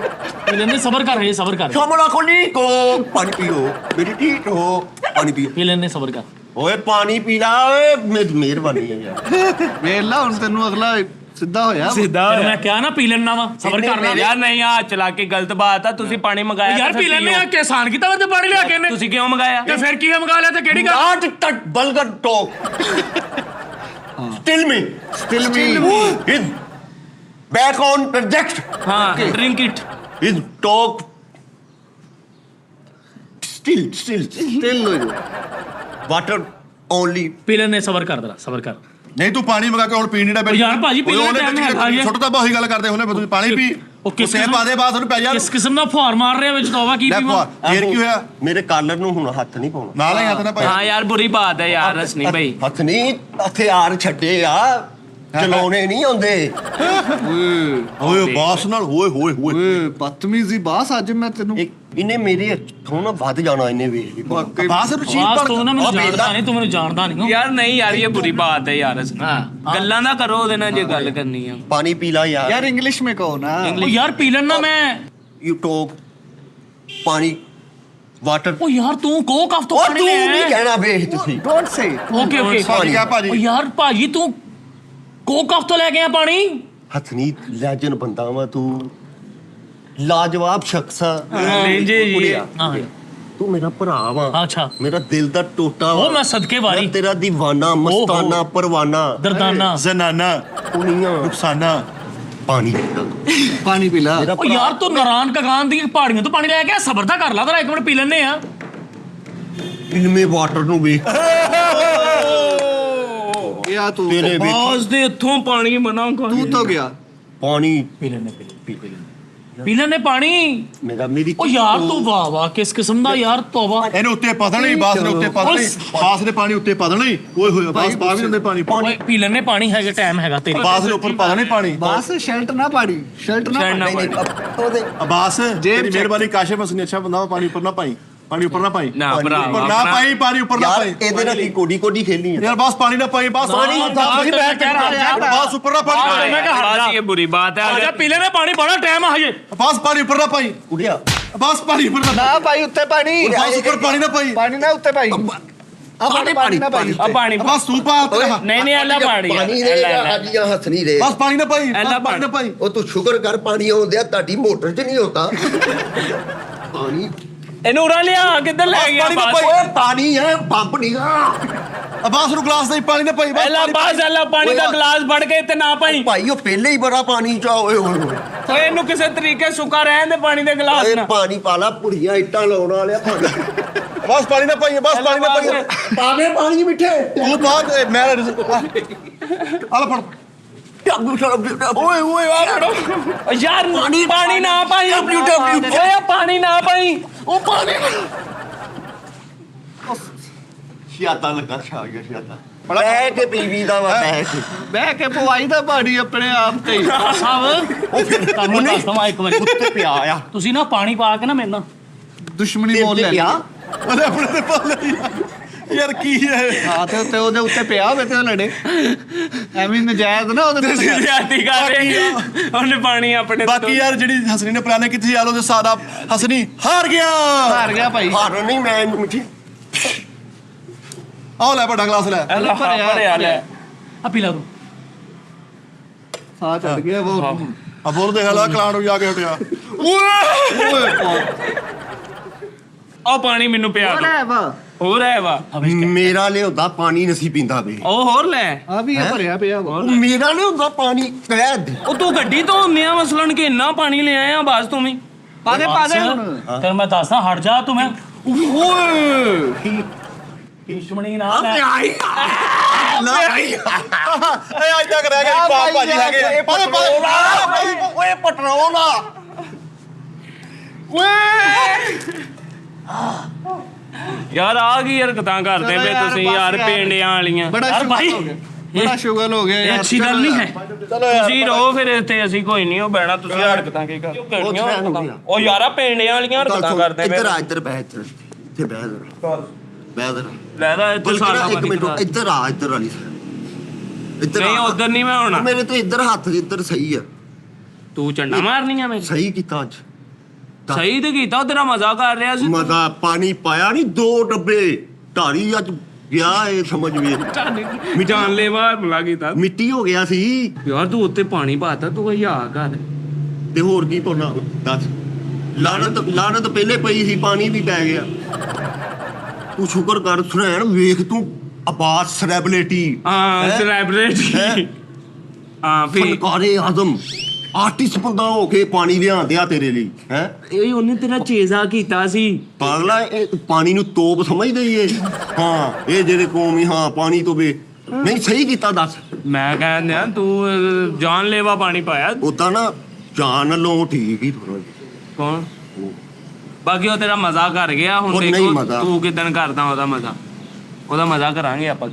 ਪੀ ਲੈਨੇ ਸਬਰ ਕਰ ਸਬਰ ਕਰ ਸ਼ਾਮਲਾ ਕੋਲੀ ਕੋ ਪਾਣੀ ਪੀਓ ਮੇਰੀ ਠੀਕ ਹੋ ਪਾਣੀ ਪੀਓ ਪੀ ਲੈਨੇ ਸਬਰ ਕਰ ਓਏ ਪਾਣੀ ਪੀ ਲਾ ਓਏ ਮਿਹਰਬਾਨੀ ਹੈ ਯਾਰ ਵੇਖ ਲਾ ਹੁਣ ਤੈਨੂੰ ਅਗਲਾ ਸਿੱਧਾ ਹੋਇਆ ਸਿੱਧਾ ਫਿਰ ਮੈਂ ਕਿਹਾ ਨਾ ਪੀ ਲੈਣਾ ਵਾ ਸਬਰ ਕਰ ਲੈ ਯਾਰ ਨਹੀਂ ਆ ਚਲਾ ਕੇ ਗਲਤ ਬਾਤ ਆ ਤੁਸੀਂ ਪਾਣੀ ਮੰਗਾਇਆ ਯਾਰ ਪੀ ਲੈਨੇ ਆ ਕਿ ਆਸਾਨ ਕੀਤਾ ਵਾ ਤੇ ਪਾਣੀ ਲਿਆ ਕੇ ਇਹਨੇ ਤੁਸੀਂ ਕਿਉਂ ਮੰਗਾਇਆ ਤੇ ਫਿਰ ਕੀ ਮੰਗਾ ਲਿਆ ਤੇ ਕਿਹੜੀ ਗੱਲ ਨਾਟ ਟਟ ਬਲਗਰ ਟੋਕ still me is back on project ਹਾਂ ਡਰਿੰਕ ਇਟ ਇਜ਼ ਟੋਕ ਸਟਿਲ ਵਾਟਰ ਓਨਲੀ ਪੀ ਲੈਨੇ ਸਬਰ ਕਰ ਦਰਾ ਸਬਰ ਕਰ ਨਹੀਂ ਤੂੰ ਪਾਣੀ ਮੰਗਾ ਕੇ ਹੁਣ ਪੀਣ ਨਹੀਂ ਡਾ ਯਾਰ ਭਾਜੀ ਪੀ ਲੈਣੇ ਟਾਈਮ ਹੈਗਾ ਜੀ ਛੋਟਾ ਤਾਂ ਬਹੁੀ ਗੱਲ ਕਰਦੇ ਹੁੰਦੇ ਤੁਸੀਂ ਪਾਣੀ ਪੀ ਉਹ ਕਿਸ ਸੇਬ ਪਾ ਦੇ ਬਾਅਦ ਤੁਹਾਨੂੰ ਪੈ ਜਾ ਕਿਸ ਕਿਸਮ ਦਾ ਫੁਹਾਰ ਮਾਰ ਰਿਹਾ ਵਿੱਚ ਤੋਵਾ ਕੀ ਲੈ ਪੀਵਾ ਫੇਰ ਕੀ ਹੋਇਆ ਮੇਰੇ ਕਾਲਰ ਨੂੰ ਹੁਣ ਹੱਥ ਨਹੀਂ ਪਾਉਣਾ ਨਾਲ ਹੀ ਹੱਥ ਨਾ ਹਾਂ ਪਾਈ ਯਾਰ ਬੁਰੀ ਬਾਤ ਹੈ ਯਾਰ ਹਸਨੀ ਭਾਈ ਹੱਥ ਨਹੀਂ ਹਥਿਆਰ ਛੱਡੇ ਆ ਚਲਾਉਣੇ ਨਹੀਂ ਆਉਂਦੇ ਓਏ ਬਾਸ ਨਾਲ ਹੋਏ ਹੋਏ ਹੋਏ ਓਏ ਬਦਤਮੀਜ਼ੀ ਬਾਸ ਅੱਜ ਮੈਂ ਤੈਨੂੰ ਇਹਨੇ ਮੇਰੇ ਹੱਥੋਂ ਨਾ ਵੱਧ ਜਾਣਾ ਇਹਨੇ ਵੇਖ ਲਈ ਬਾਸ ਨੂੰ ਚੀਜ਼ ਬਾਸ ਪਰ ਤੂੰ ਨਾ ਮੈਨੂੰ ਜਾਣਦਾ ਨਹੀਂ ਤੂੰ ਮੈਨੂੰ ਜਾਣਦਾ ਨਹੀਂ ਯਾਰ ਨਹੀਂ ਯਾਰ ਇਹ ਬੁਰੀ ਬਾਤ ਹੈ ਯਾਰ ਹਸਨੀ ਗੱਲਾਂ ਨਾ ਕਰੋ ਉਹਦੇ ਨਾਲ ਜੇ ਗੱਲ ਕਰਨੀ ਆ ਪਾਣੀ ਪੀ ਲਾ ਯਾਰ यार इंग्लिश में कहो ना ਉਹ ਯਾਰ ਪੀ ਲੈਣਾ ਮੈਂ ਯੂ ਟੋਕ ਪਾਣੀ ਵਾਟਰ ਉਹ ਯਾਰ ਤੂੰ ਕੋ ਕਫ ਤੋਂ ਉਹ ਪਾਣੀ ਤੂੰ ਲੈ ਨਹੀਂ ਕਹਿਣਾ ਵੇਖ ਤੁਸੀਂ डोंट से ਓਕੇ ਓਕੇ ਭਾਜੀ ਕਿਆ ਭਾਜੀ ਉਹ ਯਾਰ ਭਾਜੀ ਤੂੰ ਕੋ ਕਫ ਤੋਂ ਲੈ ਕੇ ਆ ਪਾਣੀ ਹਥਨੀ ਲੈਜਨ ਬੰਦਾ ਵਾ ਤੂੰ ਲਾਜਵਾਬ ਸ਼ਖਸ ਆ ਲੈਂਜੇ ਜੀ। ਕੁੜੀਆ, ਹਾਂ ਤੂੰ ਮੇਰਾ ਭਰਾ ਵਾ ਅੱਛਾ ਮੇਰਾ ਦਿਲ ਦਾ ਟੋਟਾ ਵਾ ਉਹ ਮੈਂ ਸਦਕੇ ਵਾਰੀ ਮੈਂ ਤੇਰਾ دیਵਾਨਾ ਮਸਤਾਨਾ ਪਰਵਾਨਾ ਦਰਦਾਨਾ ਜ਼ਨਾਨਾ ਕੁੜੀਆਂ ਨੁਕਸਾਨਾ ਪਾਣੀ पानी पिला ਮੇਰਾ ਉਹ ਯਾਰ ਤੂੰ ਨਰਾਨ ਕਗਾਨ ਦੀ ਪਹਾੜੀਆਂ ਤੋਂ ਪਾਣੀ ਲੈ ਕੇ ਆ ਸਬਰ ਤਾਂ ਕਰ ਲਾ ਤਰਾ ਇੱਕ ਮਿੰਟ ਪੀ ਲੈਨੇ ਆ ਇਨਮੇ ਵਾਟਰ ਨੂੰ ਵੇਖ गया तू ਤੇਰੇ ਵੇਖ ਬਾਸ ਦੇ ਇੱਥੋਂ ਪਾਣੀ ਮਨਾ ਕਰ तू तो गया ਪਾਣੀ ਪੀ ਲੈਨੇ ਪਾਣੀ ਮੇਰਾ ਮੇਰੀ ਉਹ ਯਾਰ ਤੂੰ ਵਾਹ ਵਾਹ ਕਿਸ ਕਿਸਮ ਦਾ ਯਾਰ ਤੋਬਾ ਇਹਨੇ ਉੱਤੇ ਪਾ ਦੇਣੀ ਬਾਸ ਨੇ ਉੱਤੇ ਪਾ ਦੇਣੀ ਬਾਸ ਨੇ ਪਾਣੀ ਉੱਤੇ ਪਾ ਦੇਣੀ ਓਏ ਹੋਏ ਬਾਸ ਪਾ ਵੀ ਦਿੰਦੇ ਪਾਣੀ ਓਏ ਪੀ ਲੈਨੇ ਪਾਣੀ ਹੈਗਾ ਟਾਈਮ ਹੈਗਾ ਤੇਰੀ ਬਾਸ ਦੇ ਉੱਪਰ ਪਾ ਦੇਣੀ ਪਾਣੀ बास शर्ट ना पाड़ी शर्ट ना शर्ट ना पाड़ी। ਉਹਦੇ ਬਾਸ ਤੇਰੀ ਮਿਹਰਬਾਨੀ ਕਾਸ਼ੇ ਮਸਨੀ ਅੱਛਾ ਬੰਦਾ ਵਾ, ਪਾਣੀ ਉੱਪਰ ਨਾ ਪਾਈ ਪਾਣੀ ਉੱਪਰ ਨਾ ਪਾਈ ਨਾ ਭਰਾ ਉੱਪਰ ਨਾ ਪਾਈ ਪਾਣੀ ਉੱਪਰ ਨਾ ਯਾਰ ਪਾਈ ਇਹਦੇ ਨਾਲ ਹੀ ਕੋਡੀ ਕੋਡੀ ਖੇਲਣੀ ਆ ਯਾਰ ਬਾਸ ਪਾਣੀ ਨਾ ਪਾਈ ਬਾਸ ਪਾਣੀ ਬਾਸ ਬਾਸ ਨਹੀਂ ਬੈਠ ਕਹਿ ਰਿਹਾ ਬਾਸ ਉੱਪਰ ਨਾ ਪਾਣੀ ਮੈਂ ਕਿਹਾ ਹਟ ਜਾ। ਬਾਸ ਇਹ ਬੁਰੀ ਬਾਤ ਹੈ ਆਜਾ ਪੀ ਲੈਨੇ ਪਾਣੀ ਬੜਾ ਟਾਈਮ ਆ ਹਜੇ ਬਾਸ ਪਾਣੀ ਉੱਪਰ ਨਾ ਪਾਈ ਉੜਿਆ ਬਾਸ ਪਾਣੀ ਉੱਪਰ ਨਾ ना भाई उत्ते पानी ਬਾਸ ਉੱਪਰ ਪਾਣੀ ਨਾ ਪਾਈ पानी ना उत्ते भाई पानी ना भाई ਆ ਪਾਣੀ ਬਾਸ ਤੂੰ ਪਾ ਨਹੀਂ ਨਹੀਂ ਅੱਲਾ ਪਾਣੀ ਪਾਣੀ ਦੇ ਹਾਜੀਆਂ ਹੱਥ ਨਹੀਂ ਦੇ ਬਾਸ ਪਾਣੀ ਨਾ ਪਾਈ ਐਲਾ ਪਾਣੀ ਨਾ ਪਾਈ ਉਹ ਤੂੰ ਸ਼ੁਕਰ ਕਰ ਪਾਣੀ ਆਉਂਦਿਆ ਤੁਹਾਡੀ ਮੋਟਰ 'ਚ ਨਹੀਂ ਹੁੰਦਾ ਪਾਣੀ ਇਹਨੂੰ ਉਰਾ ਲਿਆ ਕਿੱਧਰ ਲੈ ਗਿਆ ਪਾਣੀ ਨਾ ਬਾਸ ਓਏ ਪਾਣੀ ਹੈ ਪੰਪ ਨਹੀਂ ਬਾਸ ਨੂੰ ਗਲਾਸ ਨਹੀਂ ਪਾਣੀ ਨਾ ਪਾਈ ਅੱਲਾ ਬਾਸ ਅੱਲਾ ਪਾਣੀ ਦਾ ਗਲਾਸ ਫੜ ਕੇ ਤੇ ਨਾ ਪਾਈ ਭਾਈ ਉਹ ਪਹਿਲੇ ਹੀ ਬੜਾ ਪਾਣੀ ਚ ਓਏ ਹੋਏ ਓਏ ਇਹਨੂੰ ਕਿਸੇ ਤਰੀਕੇ ਸੁੱਕਾ ਰਹਿਣ ਦੇ ਪਾਣੀ ਦੇ ਗਲਾਸ ਓਏ ਨਾਲ ਪਾਣੀ ਪਾਲਾ ਪੁੜੀਆਂ ਇੱਟਾਂ ਲਾਉਣ ਵਾਲਿਆ ਪਾਣੀ ਬਾਸ ਪਾਣੀ ਨਾ ਪਾਈ ਬਾਸ ਪਾਣੀ ਨਾ ਪਾਈ ਪਾਵੇ ਪਾਣੀ ਮਿੱਠੇ ਤੂੰ ਬਾਤ ਮੈਂ ਆਲਾ ਫੜ ਓਏ ਓਏ ਆ ਫੜੋ ਯਾਰ ਪਾਣੀ ਨਾ ਪਾਈ ਓਏ ਪਾਣੀ ਨਾ ਪਾਈ ਉਹ ਪਾਣੀ ਸ਼ਿਆਤਾ ਲੱਗਾ ਛਾ ਗਿਆ ਸ਼ਿਆਤਾ ਬਹਿ ਕੇ ਪੀਵੀ ਦਾ ਵਾ ਬਹਿ ਕੇ बह के पवाई था पानी अपने आप ते ही। ਸਾਹਿਬ ਤੁਹਾਨੂੰ ਦੱਸ ਦਵਾਂ ਇੱਕ ਵਾਰੀ ਉੱਤੇ ਪਿਆ ਆ ਤੁਸੀਂ ਨਾ ਪਾਣੀ ਪਾ ਕੇ ਨਾ ਮੇਰੇ ਨਾਲ दुश्मनी मोल ले ਪਿਆ ਉਹਨੇ ਆਪਣੇ ਤੇ ਪਾ ਲਈ ਯਾਰ ਕੀ ਹੈ हाँ ते ओदे उत्ते पिया होवे ते लड़े ਐਵੇਂ ਨਜਾਇਜ਼ ਨਾ ਉਹਦੇ ਤੇ ਜ਼ਿਆਦਤੀ ਕਰ ਰਹੇ ਉਹਨੇ ਪਾਣੀ ਆਪਣੇ ਬਾਕੀ ਯਾਰ ਜਿਹੜੀ ਹਸਨੀ ਨੇ ਪਲਾਨ ਕੀਤੀ ਯਾਰ ਉਹਦੇ ਸਾਰਾ ਹਸਨੀ ਹਾਰ ਗਿਆ ਹਾਰ ਗਿਆ ਭਾਈ ਹਾਰ ਨਹੀਂ ਮੈਂ ਮਿੱਠੀ ਆਹ ਲੈ ਵੱਡਾ ਗਲਾਸ ਲੈ ਅੱਲਾ ਭਰਿਆ ਲੈ ਆ ਪੀ ਲਾ ਤੂੰ ਸਾਹ ਚੜ ਗਿਆ ਉਹ अब बोल देख ला क्लाउड भी आके हटिया ਉਹ ਪਾਣੀ ਮੈਨੂੰ ਪਿਆ ਹੋਰ ਦੋ ਹੈ ਵਾ ਹੋਰ ਹੈ ਵਾ ਮੇਰਾ ਲਿਆਉਂਦਾ ਪਾਣੀ ਨਸੀ ਪੀਂਦਾ ਵੇ ਉਹ ਹੋਰ ਲੈ ਆ ਵੀ ਇਹ ਭਰਿਆ ਪਿਆ ਵਾ ਉਹ ਮੇਰਾ ਲਿਆਉਂਦਾ ਪਾਣੀ ਕਹਿ ਦੇ ਉਹ ਤੂੰ ਗੱਡੀ ਤੋਂ ਹੁੰਨਿਆ ਮਸਲਣ ਕਿ ਇੰਨਾ ਪਾਣੀ ਲੈ ਆਇਆ ਬਸ ਤੂੰ ਵੀ ਪਾ ਦੇ ਹੁਣ ਤੈਨੂੰ ਮੈਂ ਦੱਸਦਾ ਹਟ ਜਾ ਤੂੰ ਮੈਂ ਓਏ ਦੁਸ਼ਮਣੀ ਨਾ ਲੈ ए आज तक रह गया बाप भाजी रह गए ਓਏ ਪੈਟਰੋਲ ਆ ਯਾਰ ਆ ਕੀ ਹਰਕਤਾਂ ਕਰਦੇ ਵੇ ਤੁਸੀਂ ਯਾਰ ਪਿੰਡਿਆਂ ਵਾਲੀਆਂ ਬੜਾ ਯਾਰ ਭਾਈ, ਸ਼ੁਗਲ ਹੋ ਗਿਆ ਬੜਾ ਸ਼ੁਗਲ ਹੋ ਗਿਆ ਇਹ ਯਾਰ ਅੱਛੀ ਗੱਲ ਨਹੀਂ ਹੈ चलो यार ਤੁਸੀਂ ਰਹੋ ਫਿਰ ਇੱਥੇ ਅਸੀਂ ਕੋਈ ਨਹੀਂ ਉਹ ਬਹਿਣਾ ਤੁਸੀਂ ਹਰਕਤਾਂ ਕੀ ਕਰ ਉਹ ਯਾਰਾ ਪਿੰਡਿਆਂ ਵਾਲੀਆਂ ਹਰਕਤਾਂ ਕਰਦੇ ਵੇ ਇੱਧਰ ਆ ਇੱਧਰ ਬਹਿ ਇੱਧਰ ਇੱਥੇ ਬਹਿ ਇੱਧਰ ਬਹਿ ਇੱਧਰ ਲੈ ਦਾ ਇੱਥੇ ਬਲਕਿ ਨਾ ਸਾਡਾ ਇੱਕ ਮਿੰਟ ਇੱਧਰ ਆ ਇੱਧਰ ਵਾਲੀ ਇੱਧਰ ਨਹੀਂ ਉਧਰ ਨਹੀਂ ਮੈਂ ਹੋਣਾ ਮੇਰੇ ਤੋਂ ਇੱਧਰ ਹੱਥ ਇੱਧਰ ਸਹੀ ਆ ਤੂੰ ਚੰਡਾ ਮਾਰਨੀਆਂ ਮੈਂ ਸਹੀ ਕੀਤਾ ਅੱਜ ਸਹੀ ਤੇ ਕੀਤਾ ਉਹ ਤੇਰਾ ਮਜ਼ਾ ਕਰ ਰਿਹਾ ਸੀ ਮਜ਼ਾ ਪਾਣੀ ਪਾਇਆ ਨਹੀਂ 2 ਡੱਬੇ ਢਾਰੀ ਅੱਜ ਗਿਆ ਇਹ ਸਮਝ ਵੇ ਜਾਨ ਲੈਵਾ ਹਮਲਾ ਕੀਤਾ ਮਿੱਟੀ ਹੋ ਗਿਆ ਸੀ ਯਾਰ ਤੂੰ ਉੱਤੇ ਪਾਣੀ ਪਾਤਾ ਤੂੰ ਇਹ ਆ ਕਰ ਤੇ ਹੋਰ ਕੀ ਪਾਉਣਾ ਦੱਸ ਲਾਨਤ ਪਹਿਲੇ ਪਈ ਸੀ ਪਾਣੀ ਵੀ ਪੈ ਗਿਆ ਤੂੰ ਸ਼ੁਕਰ ਕਰ ਸੁਣੈਣ ਵੇਖ ਤੂੰ ਆਬਾਸ ਸੈਲੈਬ੍ਰਿਟੀ ਹਾਂ ਸੈਲੈਬ੍ਰਿਟੀ ਹਾਂ ਫਿਰ ਫਨਕਾਰੇ ਆਜ਼ਮ ਆਰਟਿਸਟ ਬੰਦਾ ਹੋ ਕੇ ਪਾਣੀ ਲਿਆਂਦਿਆ ਤੇਰੇ ਲਈ ਹੈ ਇਹ ਉਹਨੇ ਤੇਰਾ ਚੇਜ਼ਾ ਕੀਤਾ ਸੀ ਪਾਗਲਾ ਇਹ ਪਾਣੀ ਨੂੰ ਤੋਪ ਸਮਝਦੇ ਹੀ ਇਹ ਹਾਂ ਇਹ ਜਿਹੜੇ ਕੌਮੀ ਹਾਂ ਪਾਣੀ ਤੋਂ ਵੇ ਨਹੀਂ ਸਹੀ ਕੀਤਾ ਦੱਸ ਮੈਂ ਕਹਿੰਦਾ ਤੂੰ ਜਾਨ ਲੈਵਾ ਪਾਣੀ ਪਾਇਆ ਉਦਾਂ ਨਾ ਜਾਨ ਨਾਲੋਂ ਠੀਕ ਹੀ ਥੋੜਾ ਕੌਣ ਬਾਕੀ ਉਹ ਤੇਰਾ ਮਜ਼ਾ ਕਰ ਗਿਆ ਹੁਣ ਉਹ ਨਹੀਂ ਦੇਖੋ ਮਜ਼ਾ। ਤੂੰ ਕਿਦਨ ਕਰਦਾ ਉਹਦਾ ਮਜ਼ਾ ਕਰਾਂਗੇ ਆਪਾਂ